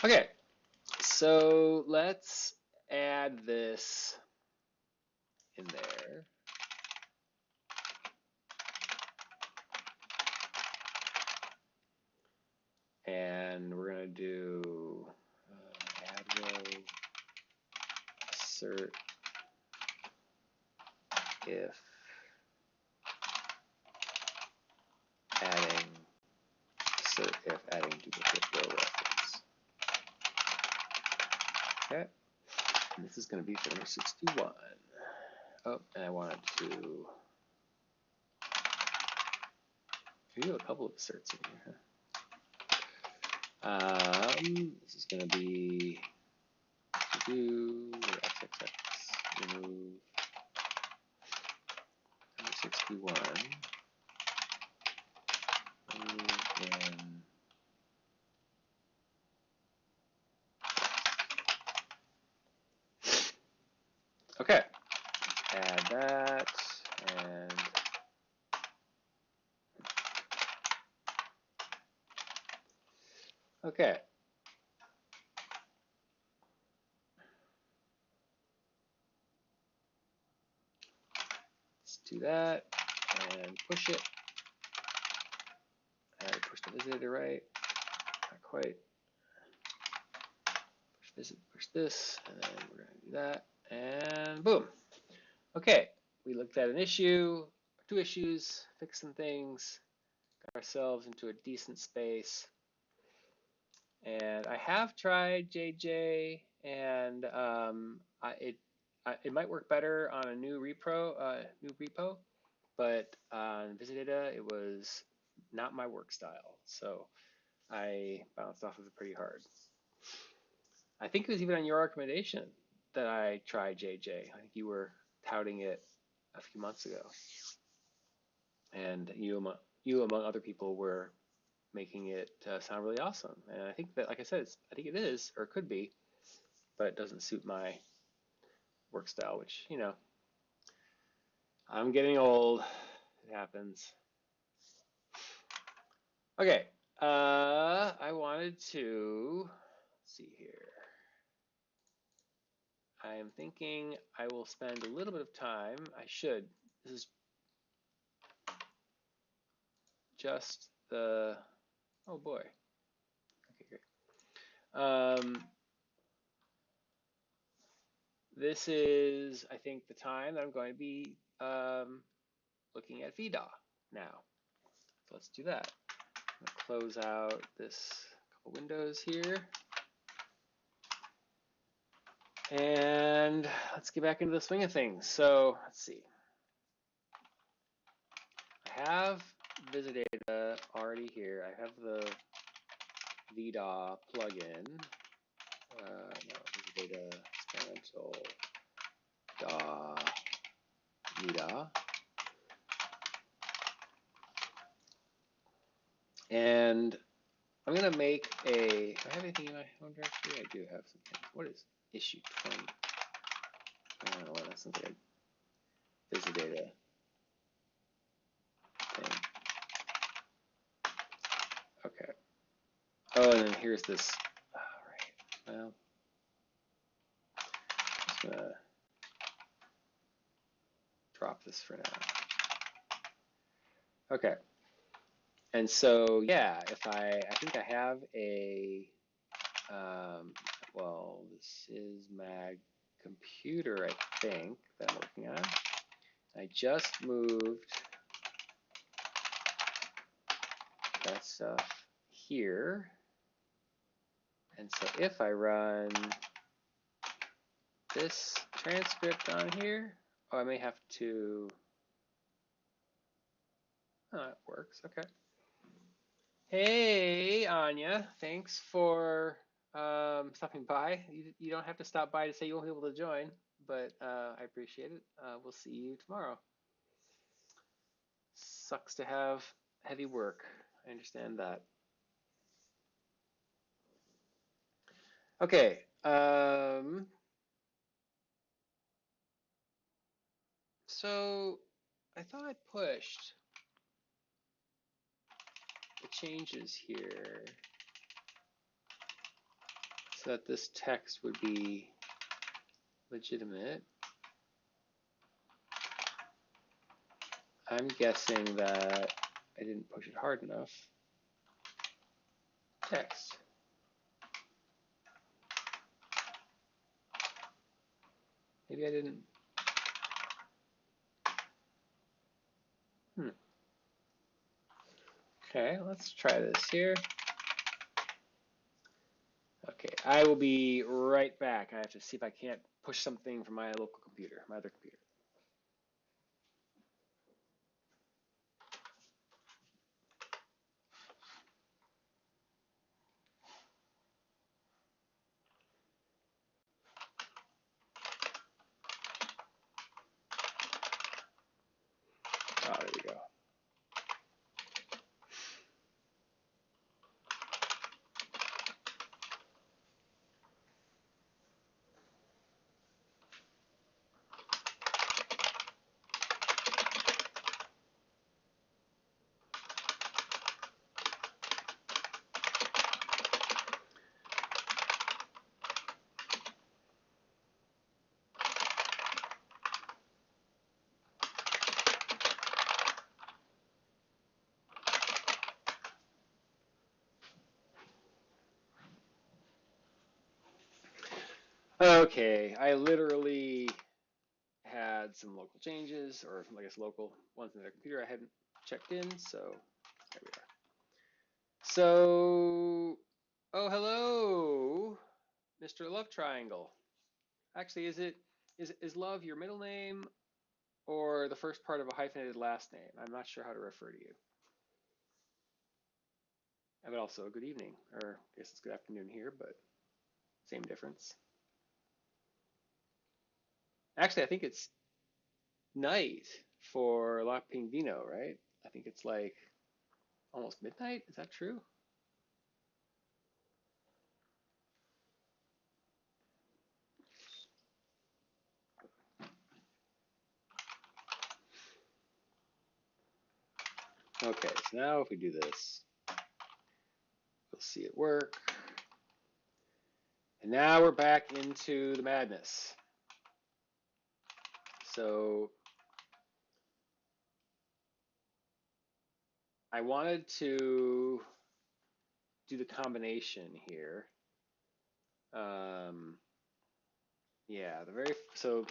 Okay, so let's add this in there. And we're going to do add row assert if adding assert if adding duplicate row reference. Okay, and this is going to be for number 61. Oh, and I wanted to do a couple of asserts in here. This is going to be do xxx remove number 61. Okay, add that, and okay. Let's do that, and push it. I push the visitor right, not quite. Push visit, push this, and then we're gonna do that, and boom. Okay, we looked at an issue, 2 issues, fixed some things, got ourselves into a decent space. And I have tried JJ, and it might work better on a new repo, but on visidata it was not my work style, so I bounced off of it pretty hard. I think it was even on your recommendation that I tried JJ. I think you were touting it a few months ago, and you among other people were making it sound really awesome. And I think that, like I said, I think it is, or it could be, but it doesn't suit my work style, which, you know, I'm getting old. It happens. Okay, I wanted to, let's see here. I'm thinking I will spend a little bit of time. I should. This is just the, oh boy. Okay, great. This is, I think, the time that I'm going to be looking at vdaw now. So let's do that. I'm going to close out this couple windows here. And let's get back into the swing of things. So let's see. I have visidata already here. I have the vdaw plugin. No, visidata experimental daw vdaw. And I'm I'm going to make a, do I have anything in my home directory? I do have something. What is issue 20? I don't know what that's something like visidata thing. Okay. Oh, and then here's this. All right. Well, I'm just going to drop this for now. Okay. And so, yeah, if I think I have a, well, this is my computer, I think, that I'm working on. I just moved that stuff here. And so if I run this transcript on here, oh, I may have to, oh, it works, okay. Hey, Anya, thanks for stopping by. You don't have to stop by to say you won't be able to join, but I appreciate it. We'll see you tomorrow. Sucks to have heavy work. I understand that. Okay. So I thought I pushed the changes here so that this text would be legitimate. I'm guessing that I didn't push it hard enough. Text. Maybe I didn't. Okay, let's try this here. Okay, I will be right back. I have to see if I can't push something from my local computer, my other computer. Oh, there we go. Okay, I literally had some local changes, or I guess local ones in the computer I hadn't checked in, so there we are. So, oh, hello, Mr. Love Triangle. Actually, is Love your middle name or the first part of a hyphenated last name? I'm not sure how to refer to you. But also, good evening, or I guess it's good afternoon here, but same difference. Actually, I think it's night for La Pingvino, right? I think it's like almost midnight. Is that true? Okay, so now if we do this, we'll see it work. And now we're back into the madness. So I wanted to do the combination here. Yeah, so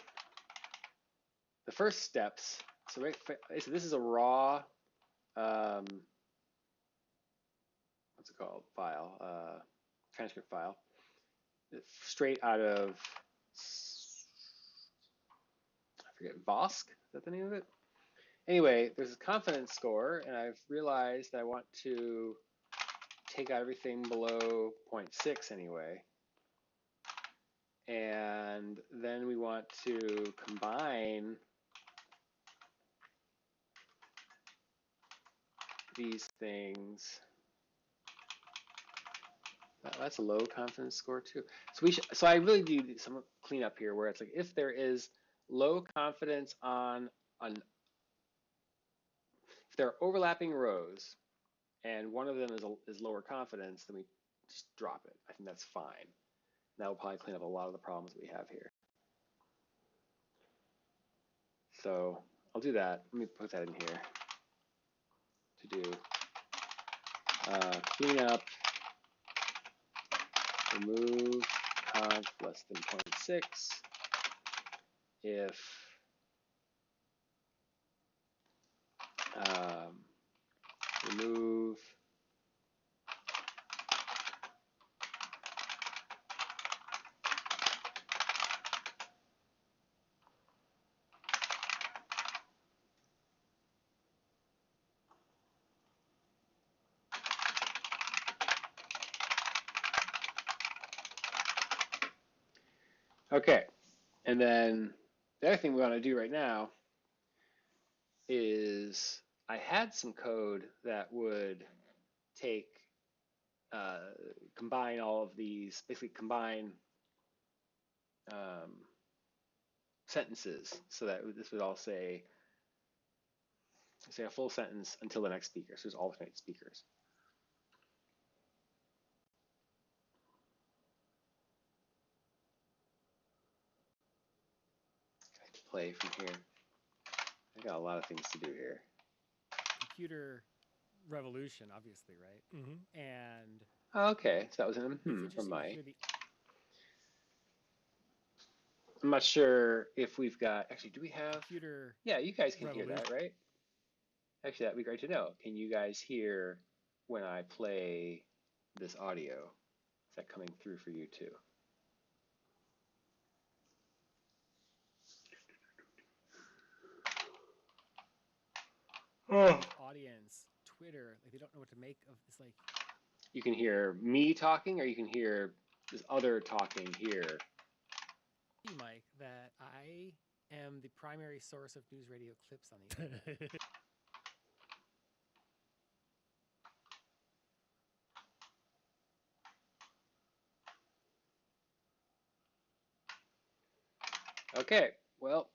the first steps. So this is a raw, what's it called? File, transcript file, straight out of, I forget, Vosk. Is that the name of it? Anyway, there's a confidence score, and I've realized that I want to take out everything below 0.6 anyway. And then we want to combine these things That's a low confidence score too. So we should, so I really do some cleanup here where it's like if there is low confidence on if there are overlapping rows and one of them is lower confidence, then we just drop it. I think that's fine. That will probably clean up a lot of the problems we have here. So I'll do that. Let me put that in here to do clean up, remove conf less than 0.6 if remove okay. And then the other thing we want to do right now is I had some code that would take combine all of these, basically combine um, sentences so that this would all say a full sentence until the next speaker. So there's alternate speakers. Play from here. I got a lot of things to do here. Computer revolution, obviously, right? Mm-hmm. And okay, so that was an from my. The... I'm not sure if we've got. Actually, do we have? Computer. Yeah, you guys can revolution. hear that, right? Actually, that'd be great to know. Can you guys hear when I play this audio? Is that coming through for you too? Oh. Audience, Twitter, like they don't know what to make of. It's like you can hear me talking, or you can hear this other talking here. Mike, that I am the primary source of news radio clips on the internet. Okay, well,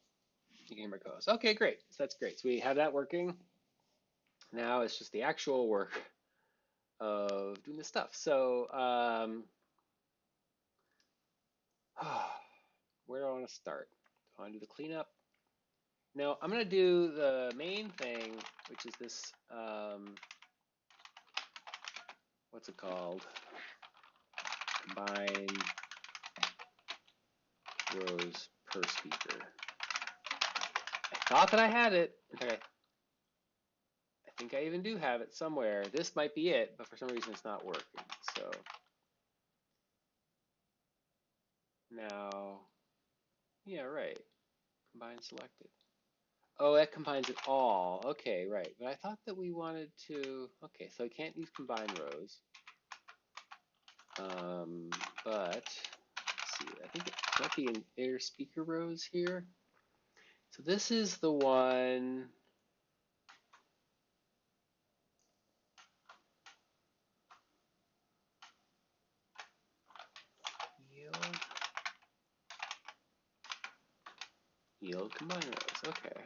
you can hear my co-host. Okay, great. So that's great. So we have that working. Now it's just the actual work of doing this stuff. So where do I want to start? Do I want to do the cleanup? No, I'm going to do the main thing, which is this, what's it called? Combine rows per speaker. I thought that I had it. In fact, I think I even do have it somewhere. This might be it, but for some reason it's not working. So now, yeah, right. Combine selected. Oh, that combines it all. Okay, right. But I thought that we wanted to, okay, so I can't use combine rows. But let's see, I think it might be in air speaker rows here. So this is the one. Yield combine rows. Okay.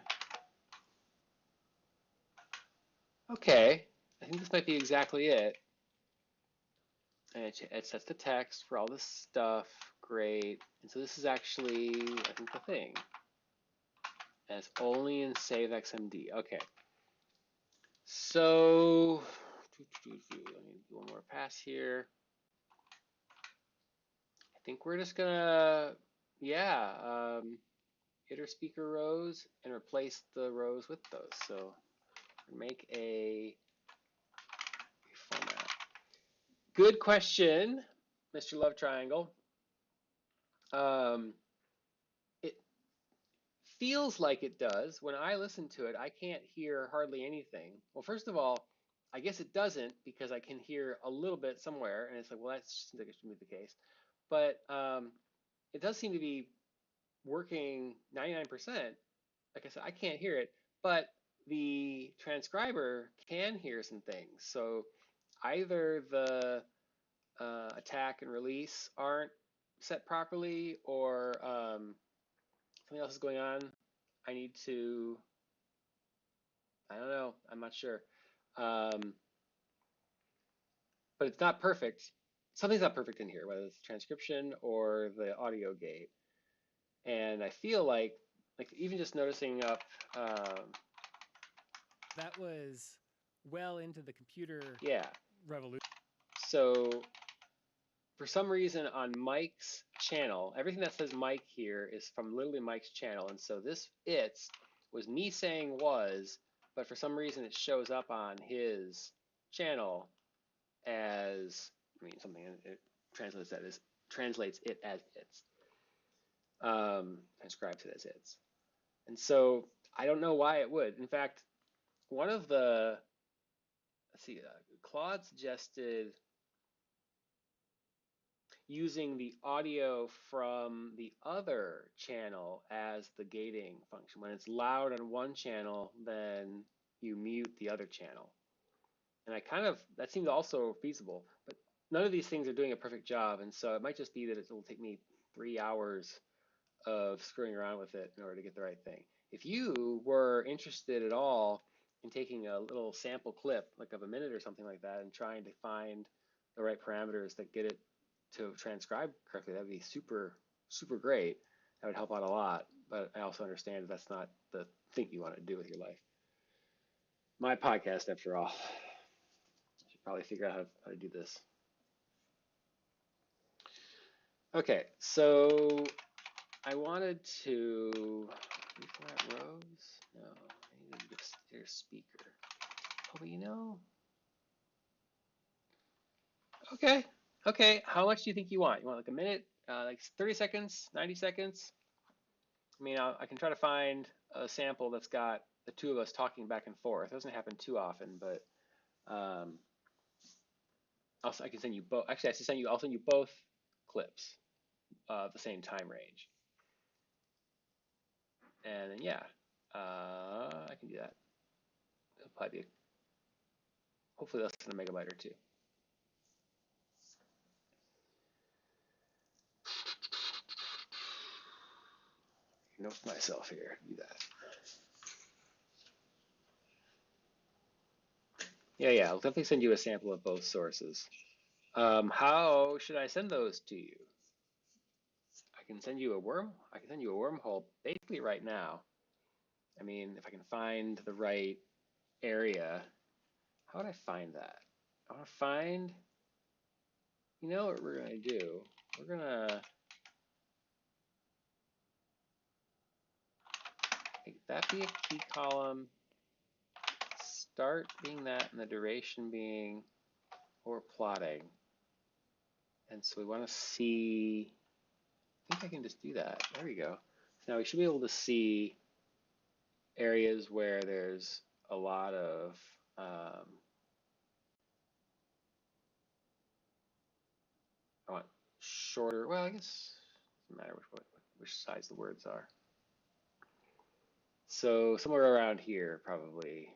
Okay. I think this might be exactly it. And it sets the text for all this stuff. Great. And so this is actually, I think, the thing. And it's only in save XMD. Okay. So let me do one more pass here. I think we're just gonna, yeah, iter speaker rows and replace the rows with those. So make a format. Good question, Mr. Love Triangle. It feels like it does. When I listen to it, I can't hear hardly anything. Well, first of all, I guess it doesn't because I can hear a little bit somewhere, and it's like, well, that seems like it should be the case. But it does seem to be working 99%. Like I said, I can't hear it, but the transcriber can hear some things. So either the attack and release aren't set properly, or something else is going on. I need to, I don't know, I'm not sure. But it's not perfect. Something's not perfect in here, whether it's transcription or the audio gate. And I feel like even just noticing up, That was well into the computer yeah. revolution. So for some reason on Mike's channel, everything that says Mike here is from literally Mike's channel. And so this it's was me saying was, but for some reason it shows up on his channel as, I mean, something, it translates it as it's, transcribes it as it's. And so I don't know why it would. In fact, one of the, let's see, Claude suggested using the audio from the other channel as the gating function. When it's loud on one channel, then you mute the other channel. And that seemed also feasible, but none of these things are doing a perfect job. And so it might just be that it will take me 3 hours of screwing around with it in order to get the right thing. If you were interested at all in taking a little sample clip, like of a minute or something like that, and trying to find the right parameters that get it to transcribe correctly, that'd be super, super great. That would help out a lot. But I also understand that's not the thing you want to do with your life. My podcast, after all. I should probably figure out how to do this. Okay, so I wanted to reformat rows. No, I need their speaker. Oh, but you know. Okay, okay. How much do you think you want? You want like a minute, like 30 seconds, 90 seconds? I mean, I can try to find a sample that's got the two of us talking back and forth. It doesn't happen too often, but also I can send you both. Actually, I'll send you both clips of the same time range. And then yeah, I can do that. It'll probably be, hopefully less than a megabyte or two. Note myself here, do that. Yeah, I'll definitely send you a sample of both sources. How should I send those to you? I can send you a wormhole basically right now. I mean, if I can find the right area, how would I find that? I want to find, you know what we're gonna do? We're gonna make that be a key column, start being that, and the duration being or plotting. And so we want to see, I think I can just do that. There we go. So now we should be able to see areas where there's a lot of I want shorter, well, I guess it doesn't matter which size the words are. So somewhere around here, probably.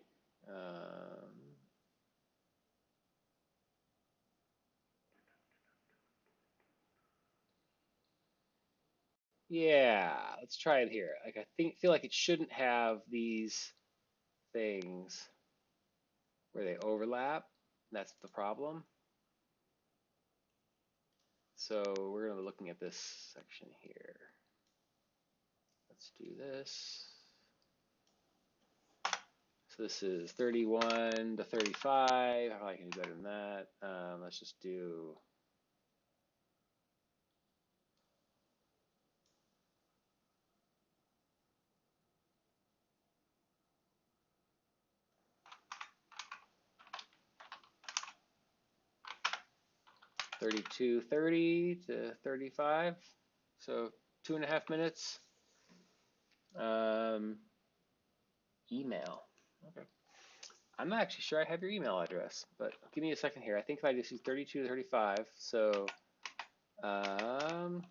Yeah, let's try it here. Like feel like it shouldn't have these things where they overlap. That's the problem. So we're going to be looking at this section here. Let's do this. So this is 31 to 35. How I can do better than that? Let's just do 32:30 to 35. So 2.5 minutes. Email. Okay. I'm not actually sure I have your email address, but give me a second here. I think if I just do 32 to 35, so, and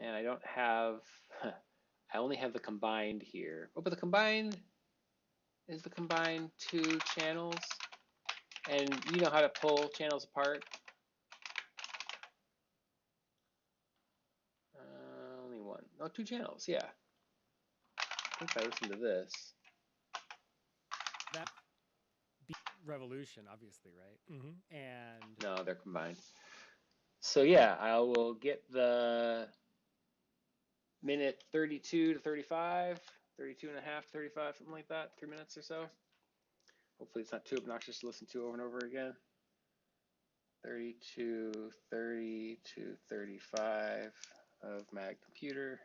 I don't have, I only have the combined here. Oh, but the combined is the combined two channels. And you know how to pull channels apart. Oh, 2 channels, yeah. I think if I listen to this. That be revolution, obviously, right? And No, they're combined. So yeah, I will get the minute 32 to 35, 32 and a half, 35, something like that, 3 minutes or so. Hopefully it's not too obnoxious to listen to over and over again. 32, 30 to 35 of Mag Computer.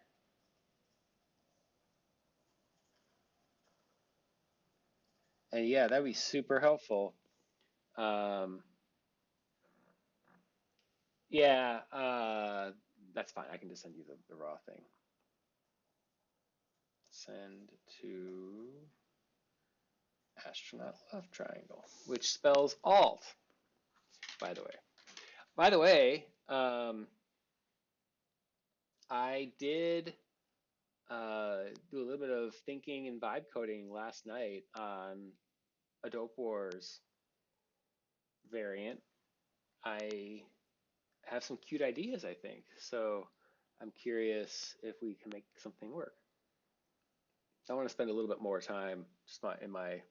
And yeah, that'd be super helpful. Yeah, that's fine. I can just send you the raw thing. Send to astronaut love triangle, which spells alt, by the way. By the way, I did do a little bit of thinking and vibe coding last night on a Dope Wars variant. I have some cute ideas, I think. So I'm curious if we can make something work. I want to spend a little bit more time just in my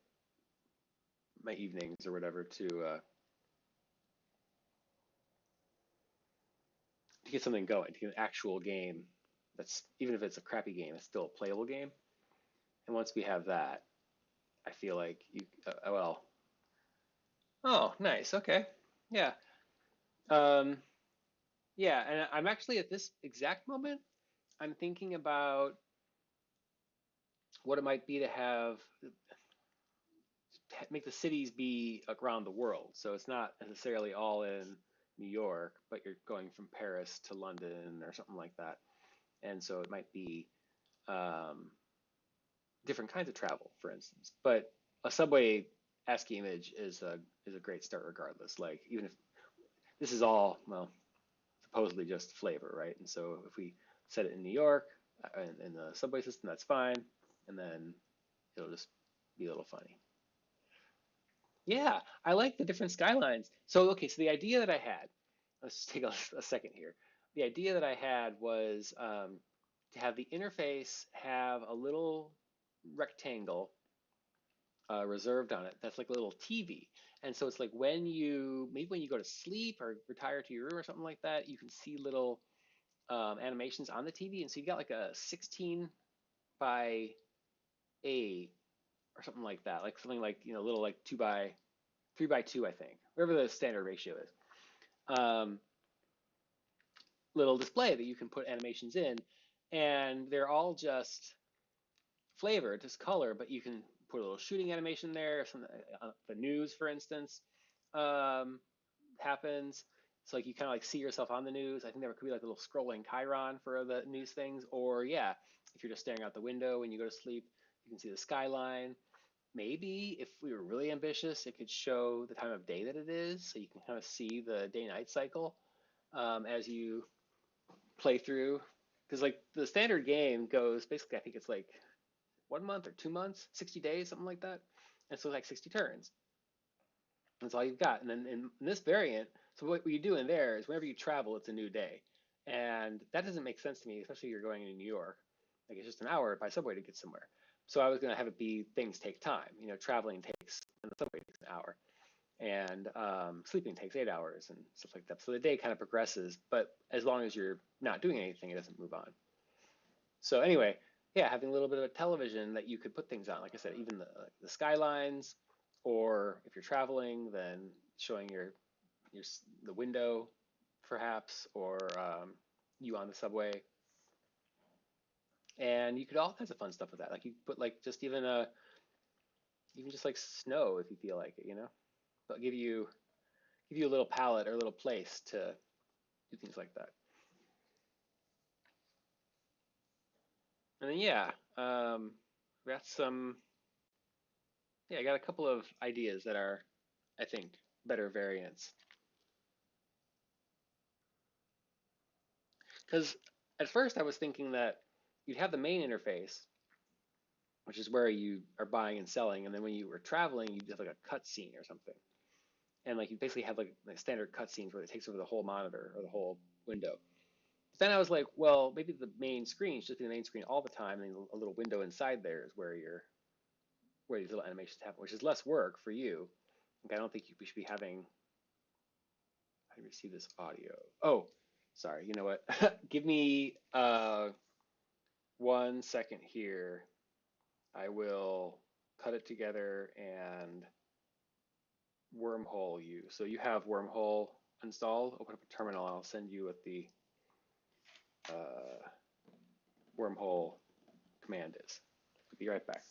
evenings or whatever to get something going, to get an actual game that's, even if it's a crappy game, it's still a playable game. And once we have that, I feel like well, oh, nice, okay, yeah, um, yeah, and I'm actually at this exact moment, I'm thinking about what it might be to make the cities be around the world. So it's not necessarily all in New York, but you're going from Paris to London or something like that. And so it might be um, different kinds of travel, for instance. But a subway ASCII image is a great start regardless. Like even if this is all, well, supposedly just flavor, right? And so if we set it in New York in the subway system, that's fine. And then it'll just be a little funny. Yeah, I like the different skylines. So, okay, so the idea that I had, let's take a second here. The idea that I had was to have the interface have a little rectangle reserved on it that's like a little TV. And so it's like maybe when you go to sleep or retire to your room or something like that, you can see little animations on the TV. And so you got like a 16 by 8 or something like that, like something like, little like 3 by 2, I think, whatever the standard ratio is. Um, Little display that you can put animations in, and they're all just flavor, just color, but you can put a little shooting animation there. The news, for instance, um, happens. So like you kind of like see yourself on the news. I think there could be like a little scrolling chyron for the news things. Or yeah, if you're just staring out the window when you go to sleep, you can see the skyline. Maybe if we were really ambitious, it could show the time of day that it is, so you can kind of see the day-night cycle as you play through. Because like the standard game goes basically, I think it's like 1 month or 2 months, 60 days, something like that. And so like 60 turns. That's all you've got. And then in this variant, so what you do in there is whenever you travel, it's a new day. And that doesn't make sense to me, especially if you're going to New York. Like it's just an hour by subway to get somewhere. So I was going to have it be things take time. Traveling takes, and the subway takes an hour. And sleeping takes 8 hours and stuff like that. So the day kind of progresses, but as long as you're not doing anything, it doesn't move on. So anyway, yeah, having a little bit of a television that you could put things on, like I said, even the skylines, or if you're traveling, then showing your the window, perhaps, or you on the subway, and you could all kinds of fun stuff with that. Like you put like just even just like snow if you feel like it, but give you a little palette or a little place to do things like that. And then yeah, we got some. Yeah, I got a couple of ideas that are, I think, better variants. Because at first I was thinking that you'd have the main interface, which is where you are buying and selling, and then when you were traveling, you'd have like a cut scene or something. And like you basically have like standard cut scenes where it takes over the whole monitor or the whole window. Then I was like, well, maybe the main screen should be the main screen all the time, and a little window inside there is where these little animations happen, which is less work for you. Like, I don't think we should be having. How do you receive this audio? Oh, sorry. You know what? Give me 1 second here. I will cut it together and wormhole you. So you have wormhole installed. Open up a terminal. I'll send you what the uh, wormhole command is. I'll be right back.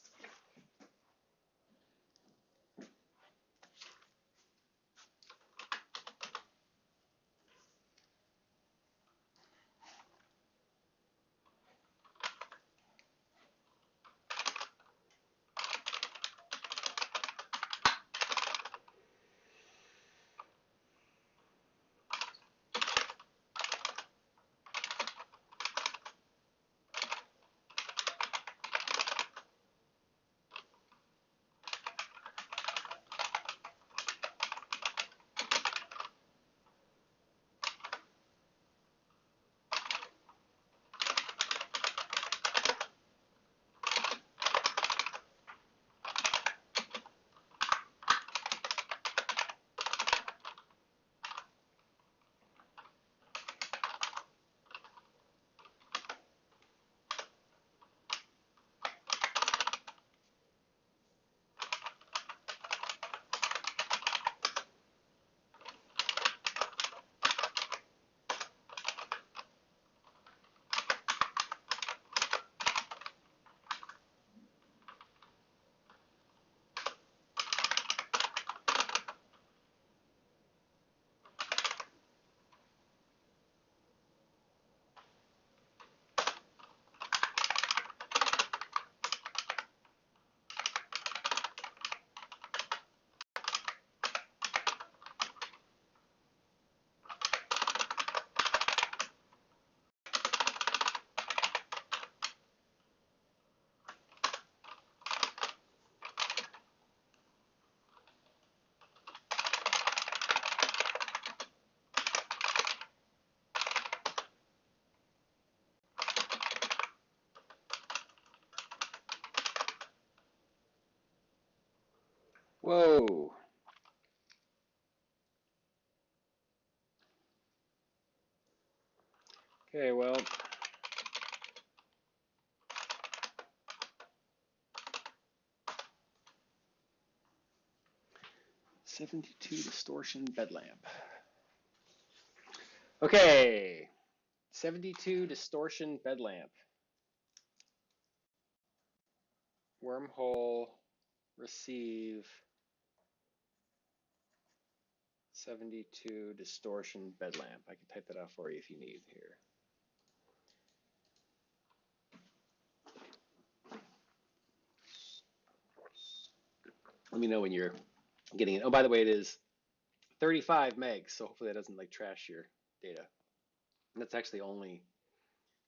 Whoa. Okay, well, 72 distortion bed lamp. Okay, 72 distortion bed lamp. Wormhole receive 72 distortion bed lamp. I can type that out for you if you need here. Let me know when you're getting it. Oh, by the way, it is 35 megs, so hopefully that doesn't like trash your data. And that's actually only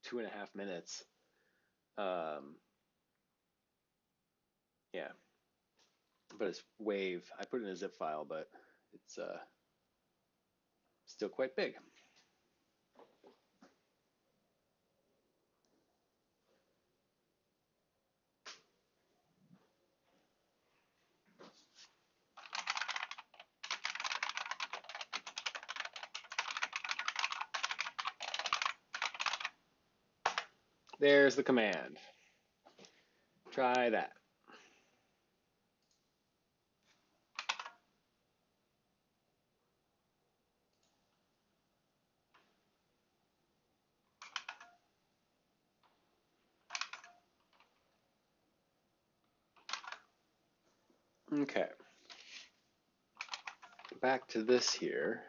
2.5 minutes. Yeah, but it's WAV. I put it in a zip file, but it's still quite big. There's the command. Try that. Okay. Back to this here.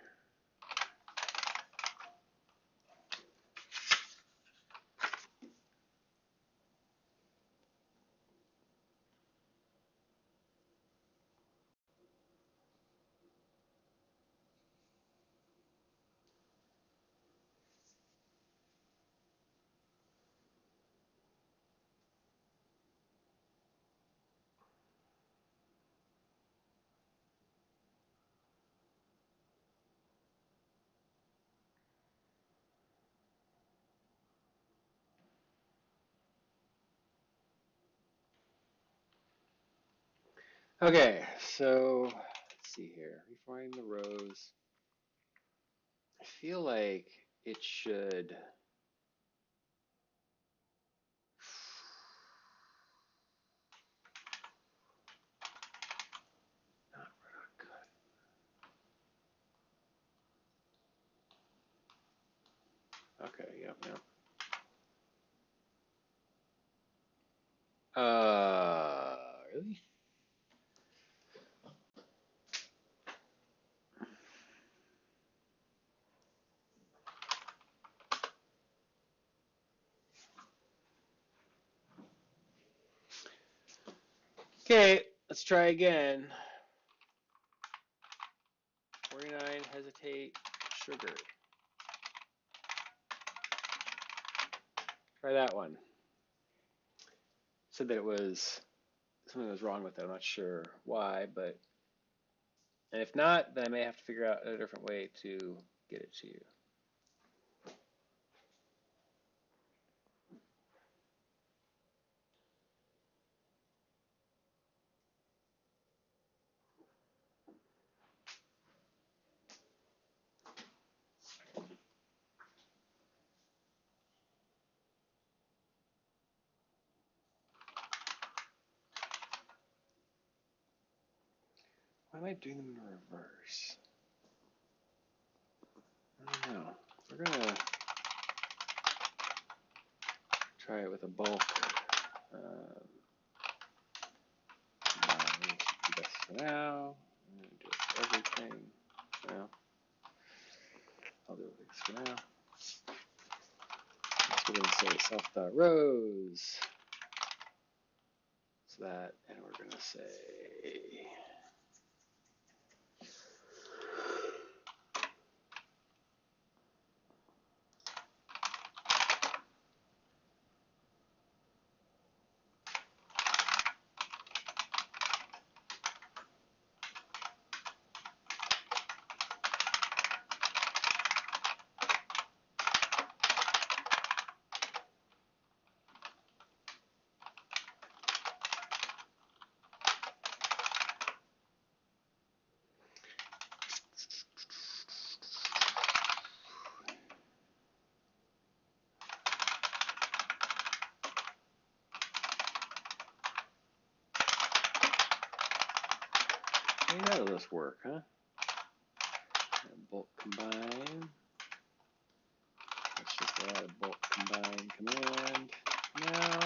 Okay, so let's see here. Reforming the rows. I feel like it should. Not good. Okay, yep, yep. Really? Okay, let's try again. 49, hesitate, sugar. Try that one. Said that it was something was wrong with it. I'm not sure why, but and if not, then I may have to figure out a different way to get it to you. Why am I doing them in reverse? I don't know. We're gonna try it with a bulk. Should be best for now. I'm gonna do it for everything. No, I'll do it for now. Next we're gonna say self.rows. So that, and we're gonna say maybe that'll just work, huh? Bulk combine. Let's just add a bulk combine command now.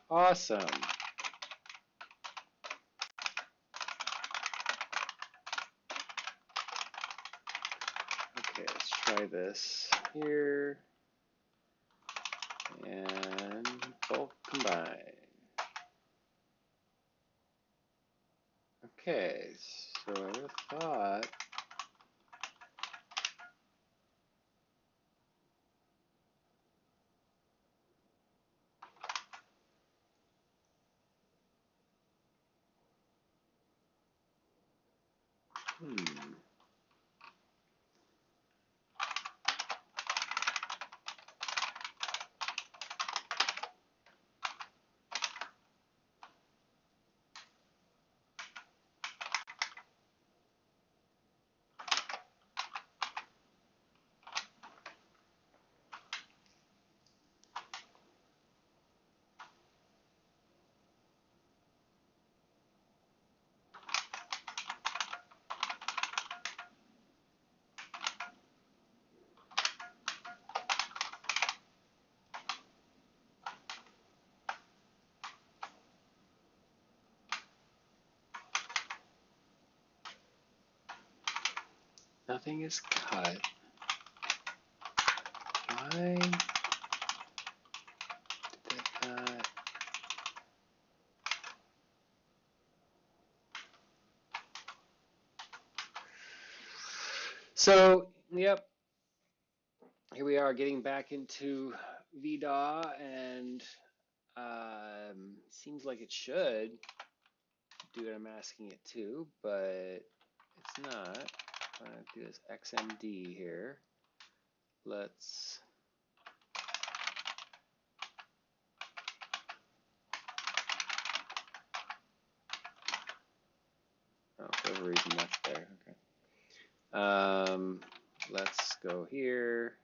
Awesome. Okay, let's try this here. And bulk combine. Okay, so I would have thought nothing is cut. Why did that not? So, yep, here we are getting back into vdaw, and seems like it should do what I'm asking it to, but it's not. I'm going to do this xmd here. Let's Let's go here.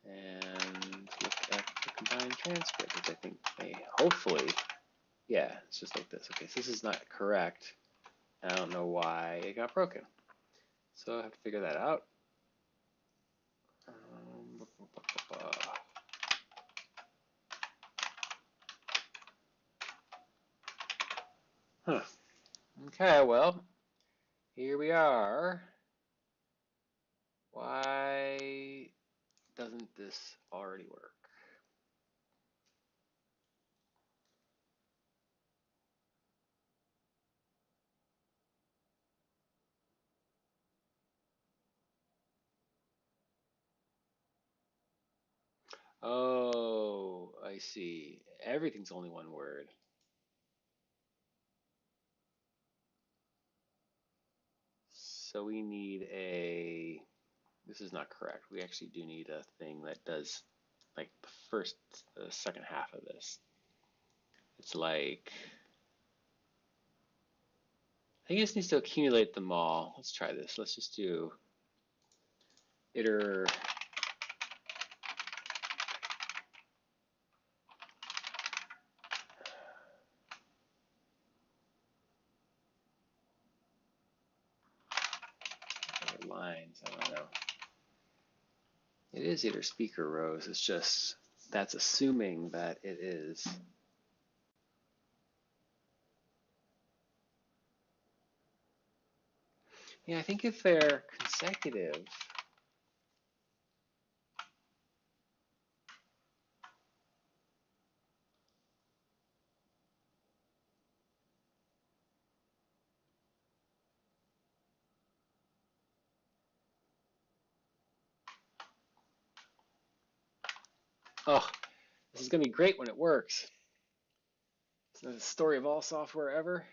And look at the combined transcript, which I think may hopefully, yeah, it's just like this. Okay, so this is not correct. I don't know why it got broken. So I have to figure that out. Huh. Okay, well, here we are. Why doesn't this already work? Oh, I see. Everything's only one word. So we need a, this is not correct. We actually do need a thing that does like the second half of this. It's like, I think it just needs to accumulate them all. Let's try this. Let's just do iter lines. I don't know. It is iter speaker rows. It's just that's assuming that it is. Yeah, I think if they're consecutive, oh, this is going to be great when it works. It's the story of all software ever.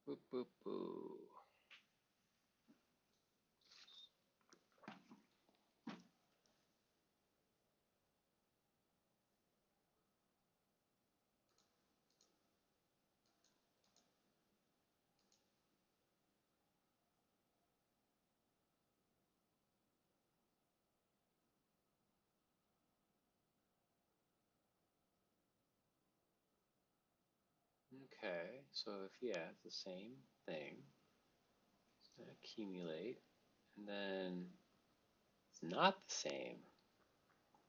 Boop, boop, boo. Okay, so if, yeah, it's the same thing. It's going to accumulate, and then it's not the same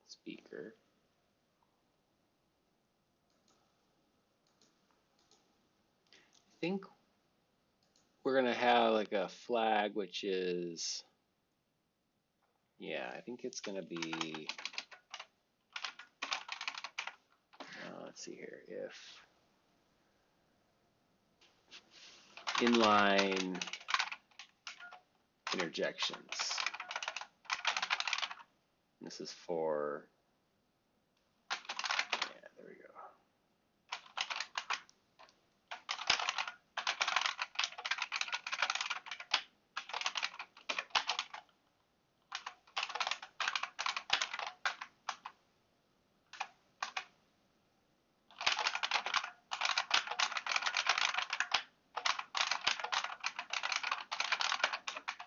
speaker. I think we're going to have like a flag, which is, yeah, I think it's going to be, let's see here, if inline interjections. And this is for, yeah, there we go.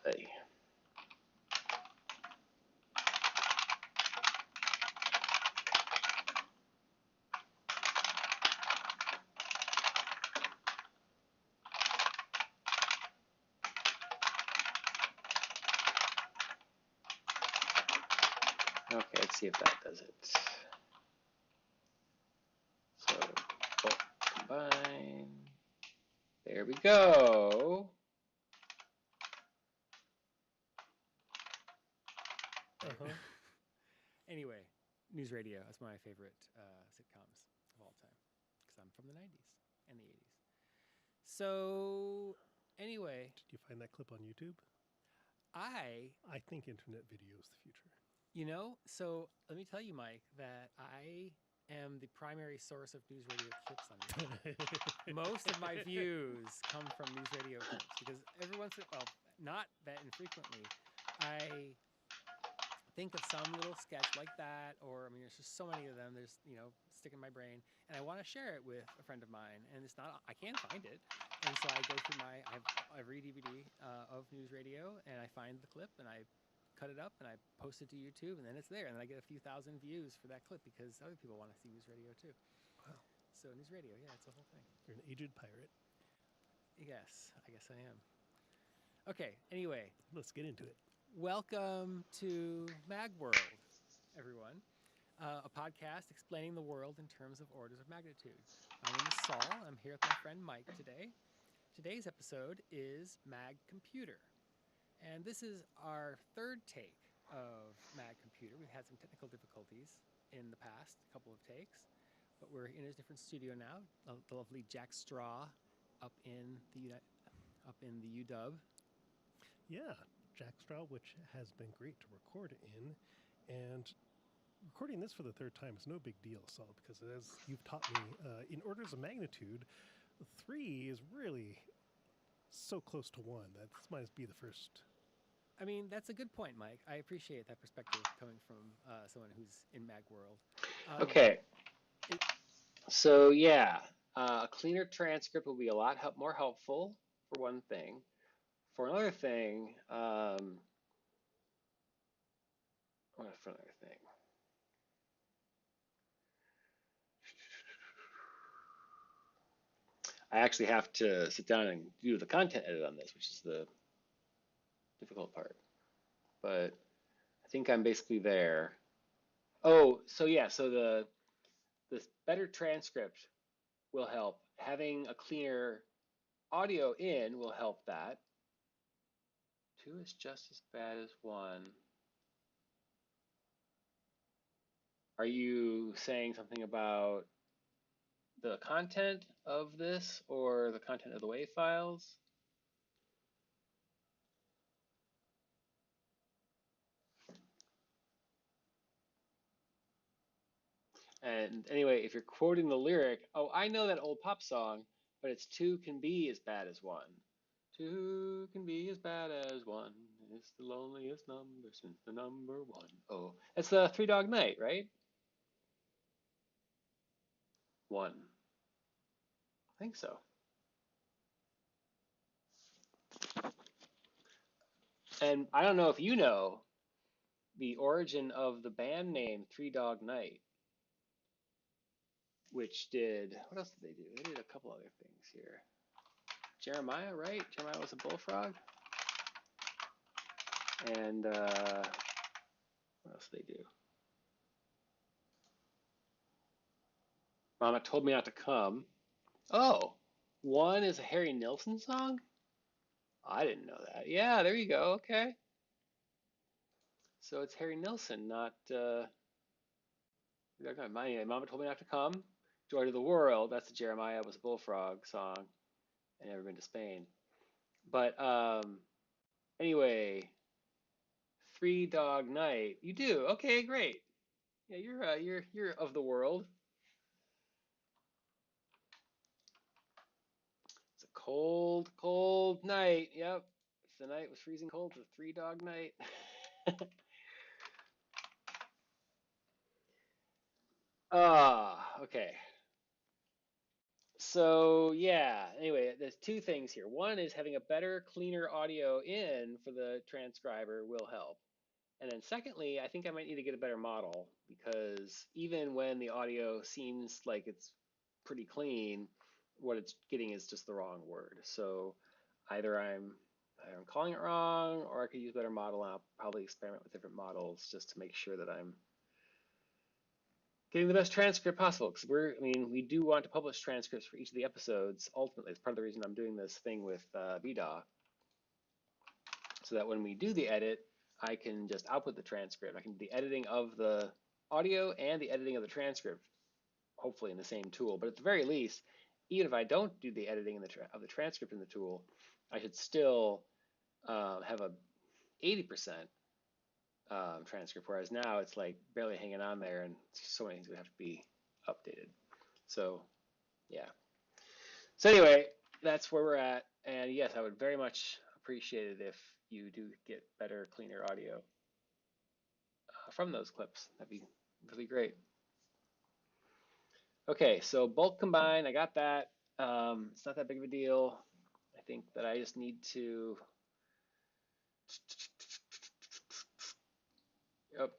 Hey. Okay, let's see if that does it. So, both combine. There we go. Anyway, news radio is my favorite sitcoms of all time because I'm from the 90s and the 80s. So, anyway. Did you find that clip on YouTube? I think internet video is the future. You know, so let me tell you, Mike, that I am the primary source of news radio clips on YouTube. Most of my views come from news radio clips because every once in a while, not that infrequently, I think of some little sketch like that, or I mean, there's just so many of them. There's stick in my brain, and I want to share it with a friend of mine, and it's not I can't find it, and so I go through I have every DVD of News Radio, and I find the clip, and I cut it up, and I post it to YouTube, and then it's there, and then I get a few thousand views for that clip because other people want to see News Radio too. Wow. So News Radio, yeah, it's a whole thing. You're an aged pirate. Yes, I guess I am. Okay. Anyway, Let's get into it. welcome to Mag World, everyone. A podcast explaining the world in terms of orders of magnitude. My name is Saul. I'm here with my friend Mike today. Today's episode is Mag Computer. And this is our third take of Mag Computer. We've had some technical difficulties in the past, a couple of takes, but we're in a different studio now. The lovely Jack Straw up in the UW. Yeah, Jackstraw, which has been great to record in, and recording this for the third time is no big deal, Saul, because as you've taught me, in orders of magnitude, 3 is really so close to 1 that this might be the first. I mean, that's a good point, Mike. I appreciate that perspective coming from someone who's in Mag World. Okay. So yeah, a cleaner transcript will be a lot more helpful for one thing. For another thing, I actually have to sit down and do the content edit on this, which is the difficult part. But I think I'm basically there. Oh, so yeah, so the better transcript will help. Having a cleaner audio in will help that. 2 is just as bad as 1. Are you saying something about the content of this or the content of the WAV files? And anyway, if you're quoting the lyric, oh, I know that old pop song, but it's 2 can be as bad as 1. 2 can be as bad as 1. It's the loneliest number since the number 1. Oh, that's the Three Dog Night, right? 1. I think so. And I don't know if you know the origin of the band name Three Dog Night, which did, what else did they do? They did a couple other things here. Jeremiah, right? Jeremiah was a bullfrog. And what else did they do? Mama Told Me Not to Come. Oh, 1 is a Harry Nilsson song? I didn't know that. Yeah, there you go. Okay. So it's Harry Nilsson, not Mama Told Me Not to Come. Joy to the World. That's the Jeremiah Was a Bullfrog song. I never been to Spain. But anyway, Three Dog Night. You do. Okay, great. Yeah, you're of the world. It's a cold, cold night. Yep. If the night was freezing cold, it's a Three Dog Night. Okay. So yeah, anyway, there's 2 things here. One is having a better, cleaner audio in for the transcriber will help. And then secondly, I think I might need to get a better model because even when the audio seems like it's pretty clean, what it's getting is just the wrong word. So either I'm calling it wrong, or I could use a better model, and I'll probably experiment with different models just to make sure that I'm getting the best transcript possible. Because we do want to publish transcripts for each of the episodes. Ultimately, it's part of the reason I'm doing this thing with vdaw, so that when we do the edit, I can just output the transcript. I can do the editing of the audio and the editing of the transcript, hopefully in the same tool. But at the very least, even if I don't do the editing of the transcript in the tool, I should still have a 80% transcript, whereas now it's like barely hanging on there, and so many things would have to be updated. So yeah. So anyway, that's where we're at. And yes, I would very much appreciate it if you do get better, cleaner audio from those clips. That'd be really great. Okay, so bulk combine, I got that. It's not that big of a deal. I think that I just need to, yep.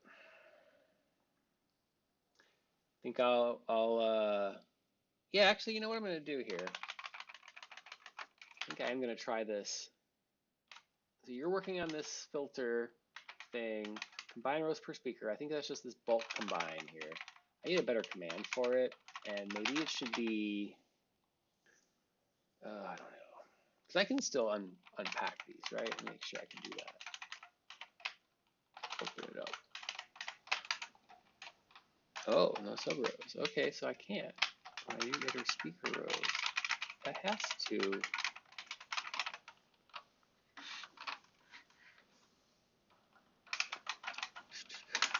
I think yeah, actually, you know what I'm gonna do here? I think I am gonna try this. So you're working on this filter thing, combine rows per speaker. I think that's just this bulk combine here. I need a better command for it, and maybe it should be, I don't know, because I can still unpack these, right? Let me make sure I can do that. Open it up. Oh, no sub rows. Okay, so I can't. I need better speaker rows. That has to.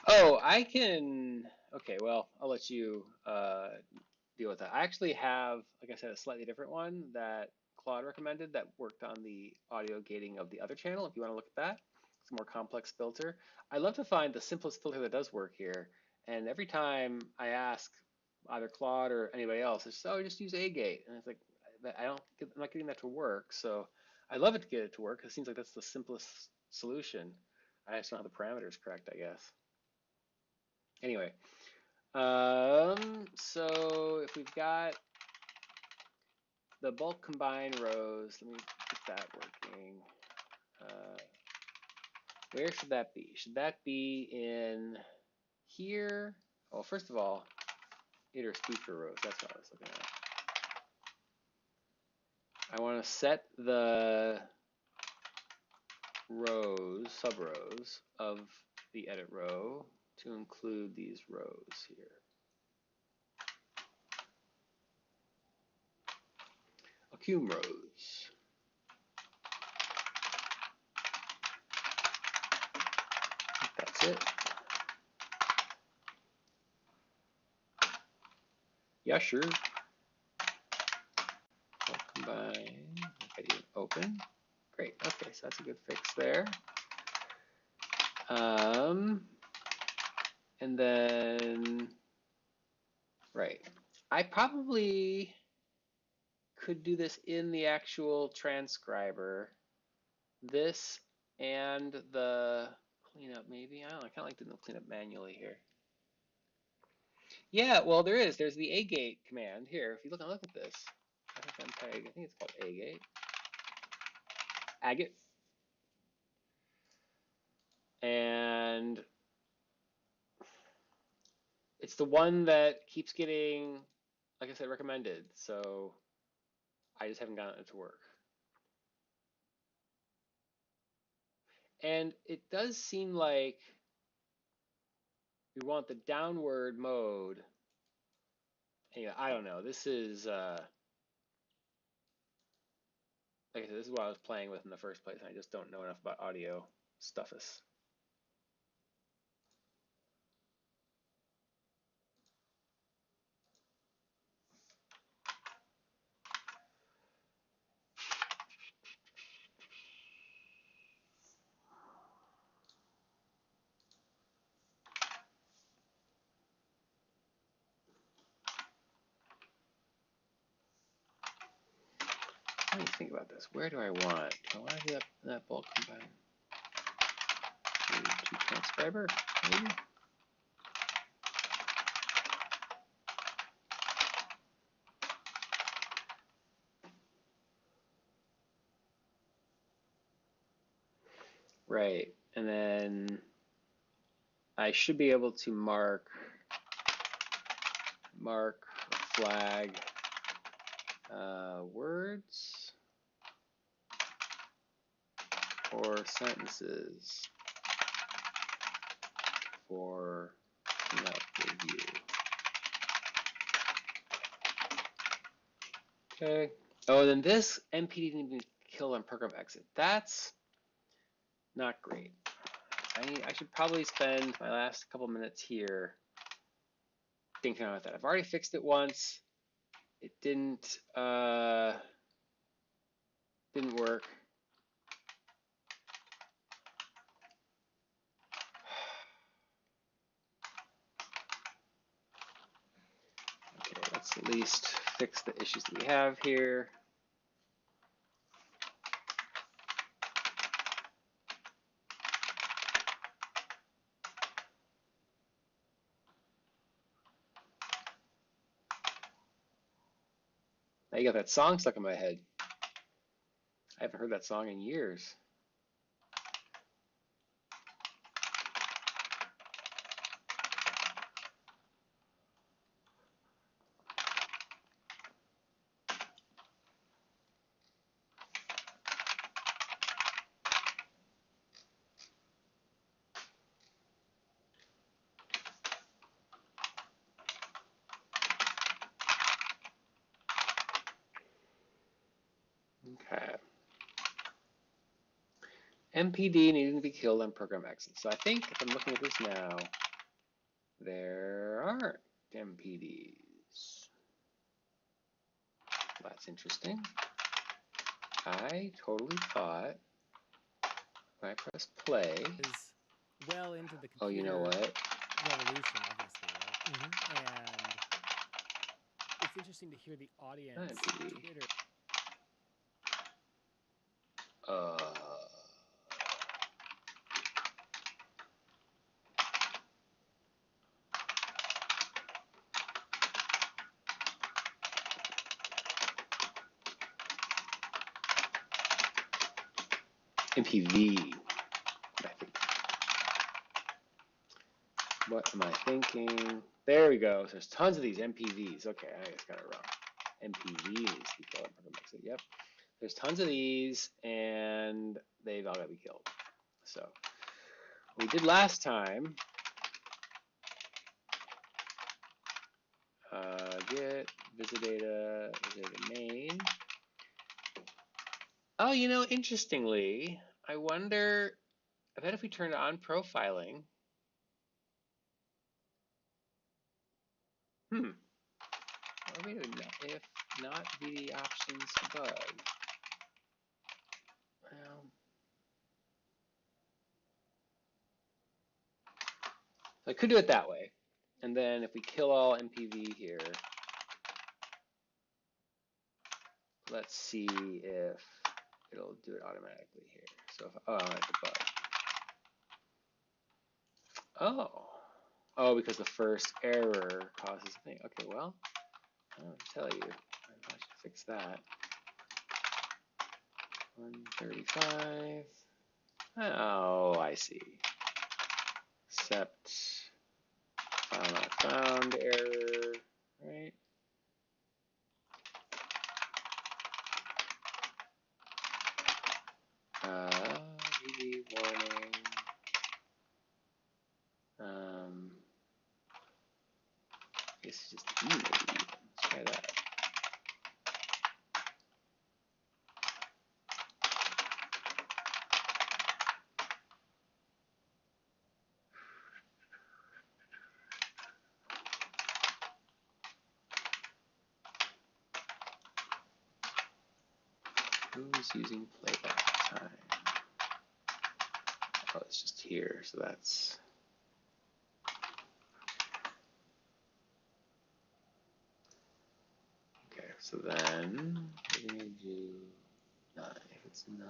Oh, I can. Okay, well, I'll let you deal with that. I actually have, like I said, a slightly different one that Claude recommended that worked on the audio gating of the other channel. If you want to look at that, it's a more complex filter. I love to find the simplest filter that does work here. And every time I ask either Claude or anybody else, it's just, oh, just use A gate. And it's like, I'm not getting that to work. So I love it to get it to work. It seems like that's the simplest solution. I just don't have the parameters correct, I guess. Anyway, so if we've got the bulk combine rows, let me get that working. Where should that be? Should that be in here? Well, first of all, inner speaker rows, that's what I was looking at. I want to set the rows, sub-rows of the edit row to include these rows here. Accum rows. That's it. Yeah, sure. I'll combine. I do open. Great. Okay, so that's a good fix there. And then, right. I probably could do this in the actual transcriber. This and the cleanup, maybe. I don't know. I kind of like doing the cleanup manually here. Yeah, well, there is. There's the agate command here. If you look at this, I think it's called agate. Agate. And it's the one that keeps getting, like I said, recommended. So I just haven't gotten it to work. And it does seem like we want the downward mode. Anyway, I don't know. This is, like I said, this is what I was playing with in the first place. And I just don't know enough about audio stuffus. Let me think about this. Where do I want? Do I want to do that bulk combine? To transcriber, maybe? Right. And then I should be able to mark flag words or sentences for cleanup review. Okay. Oh, then this MPD didn't even kill on program exit. That's not great. I should probably spend my last couple minutes here thinking about that. I've already fixed it once. It didn't work. at least fix the issues that we have here. Now you got that song stuck in my head. I haven't heard that song in years. Okay. MPD needing to be killed on program exit. So I think if I'm looking at this now, there aren't MPDs. That's interesting. I totally thought when I press play. Is well into the computer Oh, you know what? revolution, obviously, right? And it's interesting to hear the audience MPD. Twitter. MPV. What am I thinking? There we go. So there's tons of these MPVs. Okay, I just got it wrong. MPV needs to be killed. Yep. There's tons of these, and they've all got to be killed. So what we did last time, get visidata main. Oh, you know, interestingly, I wonder, I bet if we turned on profiling, or maybe if not VD options bug. Well, I could do it that way. And then if we kill all MPV here, let's see if it'll do it automatically here. So if, oh, I want to debug. Oh, because the first error causes a thing. Okay, well, I don't tell you. I should fix that. 135. Oh, I see. Except file not found error, right? VD warning. I guess it's just E maybe. Let's try that. Who's using playback time? Oh, it's just here, so that's. Okay, so then we're going to do none. If it's none,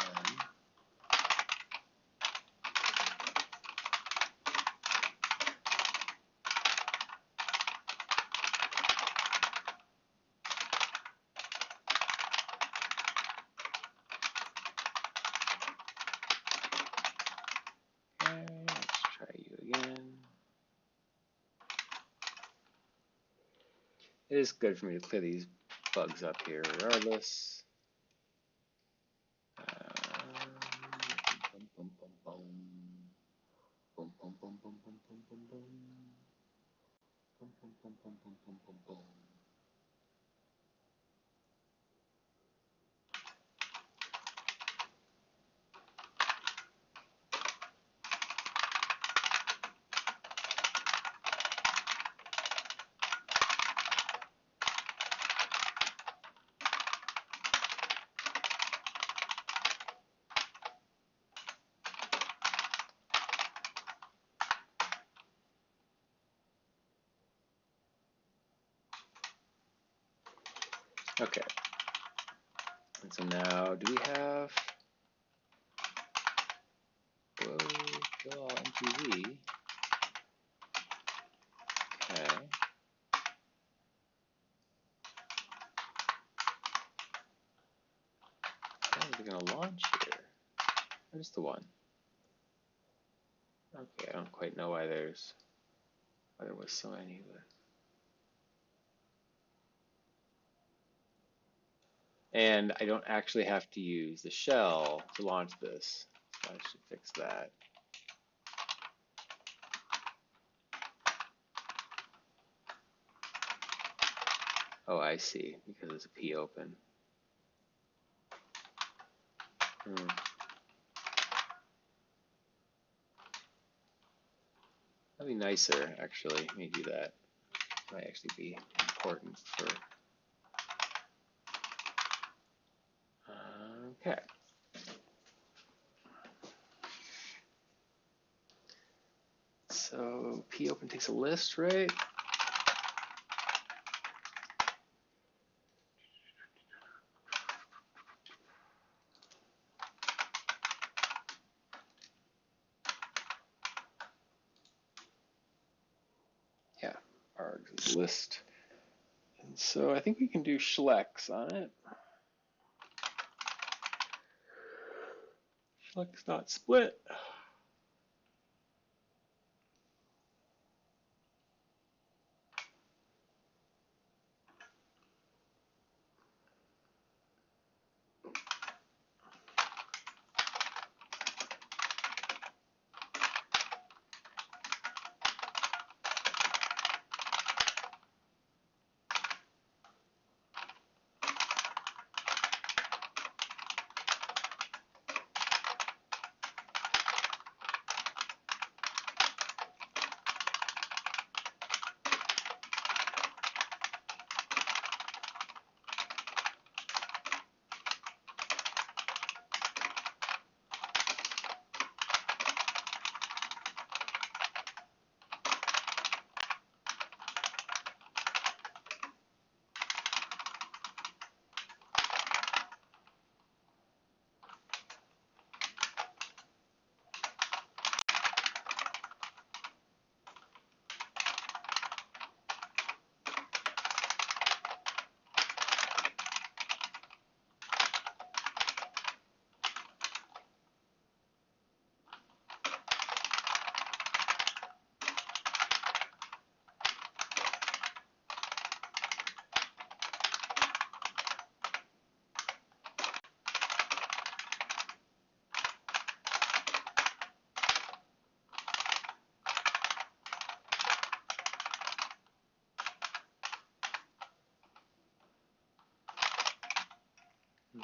okay, let's try you again. It is good for me to clear these bugs up here regardless. Boom, boom, boom, boom. Boom, boom, boom, boom, boom, boom, boom, boom. Boom, boom, boom, boom, boom, boom, boom, boom. Okay. And so now, do we have, whoa, kill all MPV. Okay. How is it going to launch here? Where's the one? Okay, I don't quite know why there was so many, but. And I don't actually have to use the shell to launch this, so I should fix that. Oh, I see, because it's a P open. That'd be nicer, actually. Let me do that. Might actually be important for. Okay. So P open takes a list, right? Yeah, args is list. And so I think we can do schlecks on it. Schlecks dot split.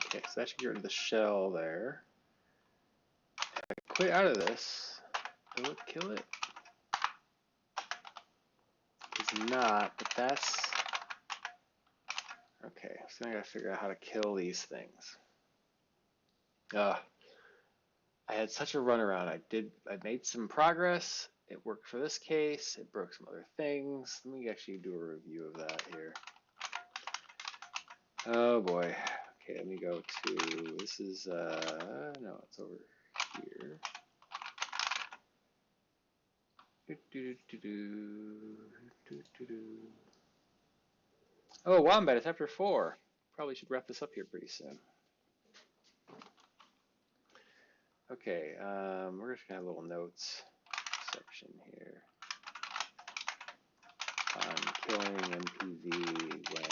Okay, so that should get rid of the shell there. If I quit out of this, will it kill it? It's not, but that's okay. So I gotta figure out how to kill these things. I had such a runaround. I made some progress. It worked for this case. It broke some other things. Let me actually do a review of that here. Oh boy. Okay, let me go to, this is, no, it's over here. Oh, Wombat, it's after 4. Probably should wrap this up here pretty soon. Okay, we're just gonna have a little notes section here on killing MPV when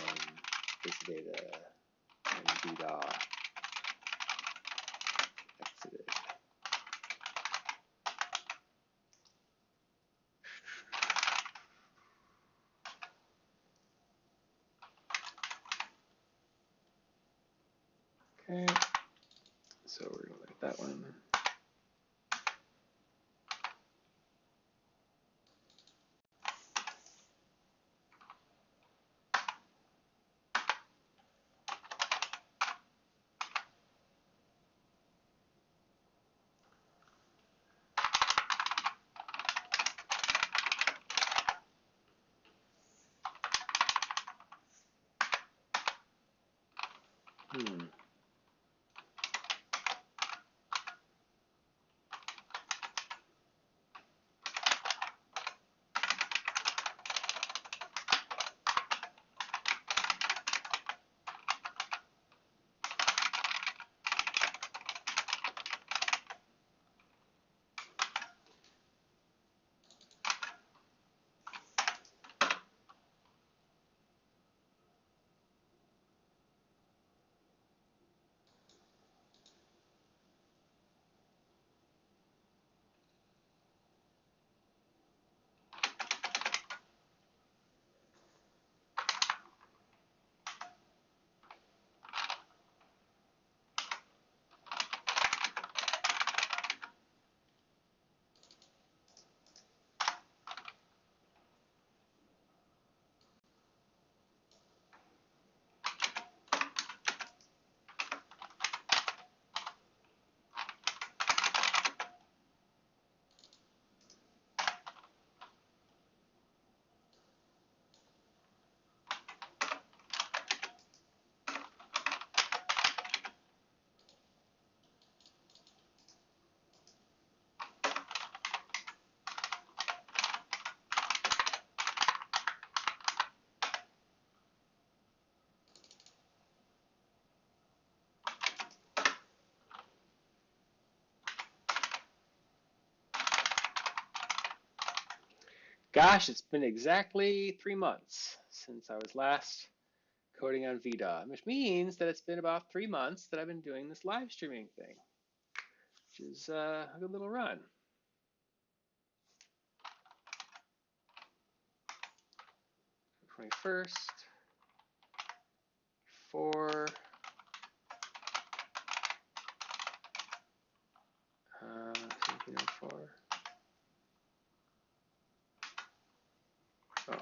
visidata and vdaw exited. Okay, so we're gonna look at that one. Gosh, it's been exactly 3 months since I was last coding on vdaw, which means that it's been about 3 months that I've been doing this live streaming thing, which is a good little run. April 21st, 4, 1704. Oh.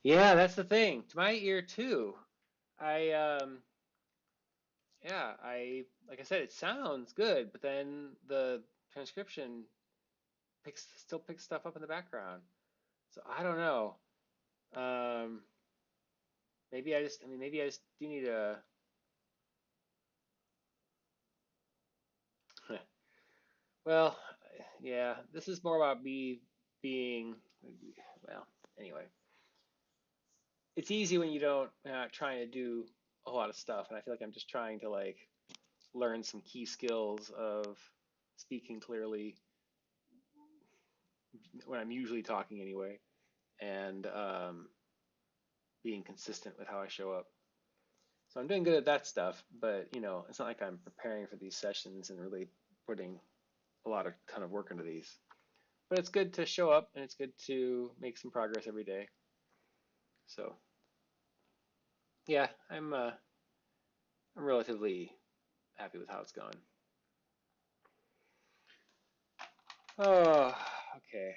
Yeah, that's the thing. To my ear too. Yeah, like I said, it sounds good, but then the transcription still picks stuff up in the background. So I don't know. Um, maybe I just do need a. Well, yeah, this is more about me being, well, anyway. It's easy when you don't trying to do a lot of stuff, and I feel like I'm just trying to like learn some key skills of speaking clearly when I'm usually talking anyway, and being consistent with how I show up. So I'm doing good at that stuff, but it's not like I'm preparing for these sessions and really putting a ton of work into these. But it's good to show up and it's good to make some progress every day. So yeah, I'm relatively happy with how it's going. Oh, okay.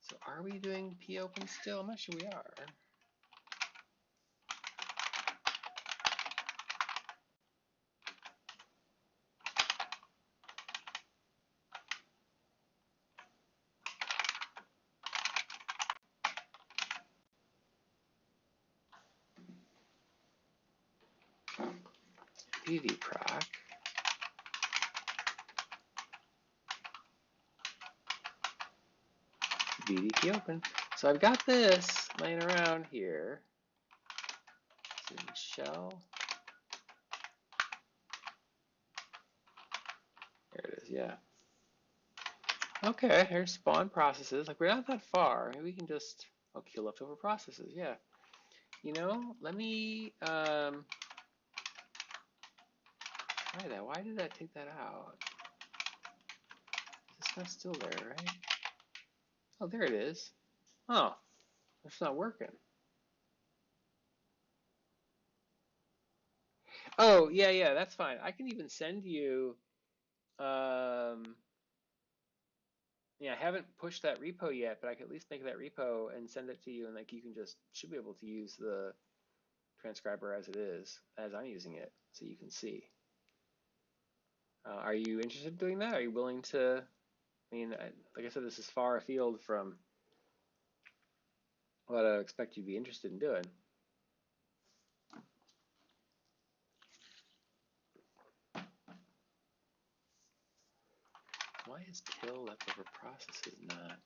So are we doing popen still? I'm not sure we are. pvproc. vdpopen. So I've got this laying around here. It's in shell. There it is, yeah. Okay, here's spawn processes. Like, we're not that far. Maybe we can just, kill leftover processes, yeah. Let me try that. Why did that take that out? This stuff's still there, right? Oh, there it is. Oh, it's not working. Oh, yeah, that's fine. I can even send you, yeah, I haven't pushed that repo yet, but I can at least make that repo and send it to you, and like you should be able to use the transcriber as it is, as I'm using it, so you can see. Are you interested in doing that? Are you willing to? Like I said, this is far afield from what I expect you'd be interested in doing. Why is kill leftover processes not?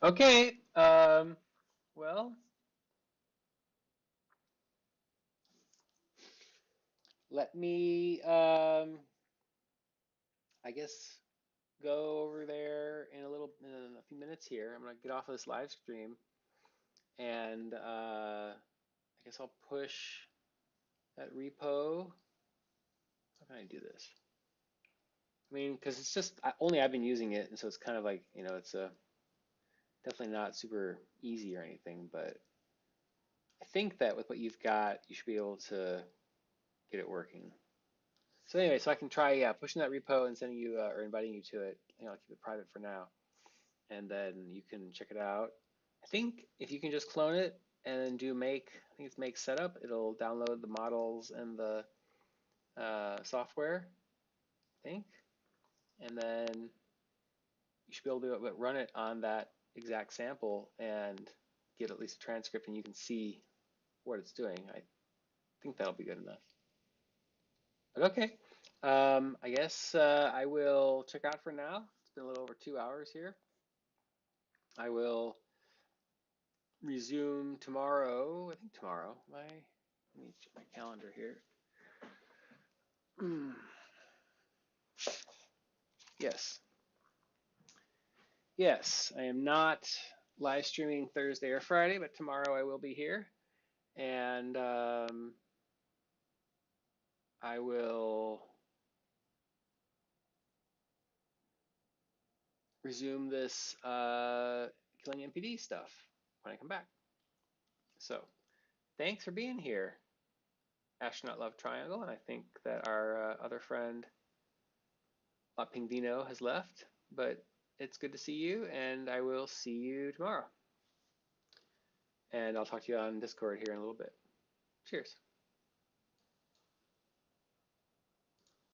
Okay. Well, let me, I guess, go over there in a few minutes here. I'm gonna get off of this live stream, and I guess I'll push that repo. How can I do this? I mean, because it's just only I've been using it, and so it's kind of like, it's definitely not super easy or anything, but I think that with what you've got, you should be able to get it working. So anyway, so I can try, yeah, pushing that repo and sending you or inviting you to it. I'll keep it private for now, and then you can check it out. I think if you can just clone it and then do make, I think it's make setup, it'll download the models and the software, I think, and then you should be able to run it on that exact sample and get at least a transcript, and you can see what it's doing. I think that'll be good enough. But okay, I guess I will check out for now. It's been a little over 2 hours here. I will resume tomorrow. I think tomorrow. Let me check my calendar here. Yes, yes, I am not live streaming Thursday or Friday, but tomorrow I will be here, and I will resume this killing NPD stuff when I come back. So thanks for being here, Astronaut Love Triangle, and I think that our other friend Pingdino has left, but it's good to see you, and I will see you tomorrow. And I'll talk to you on Discord here in a little bit. Cheers.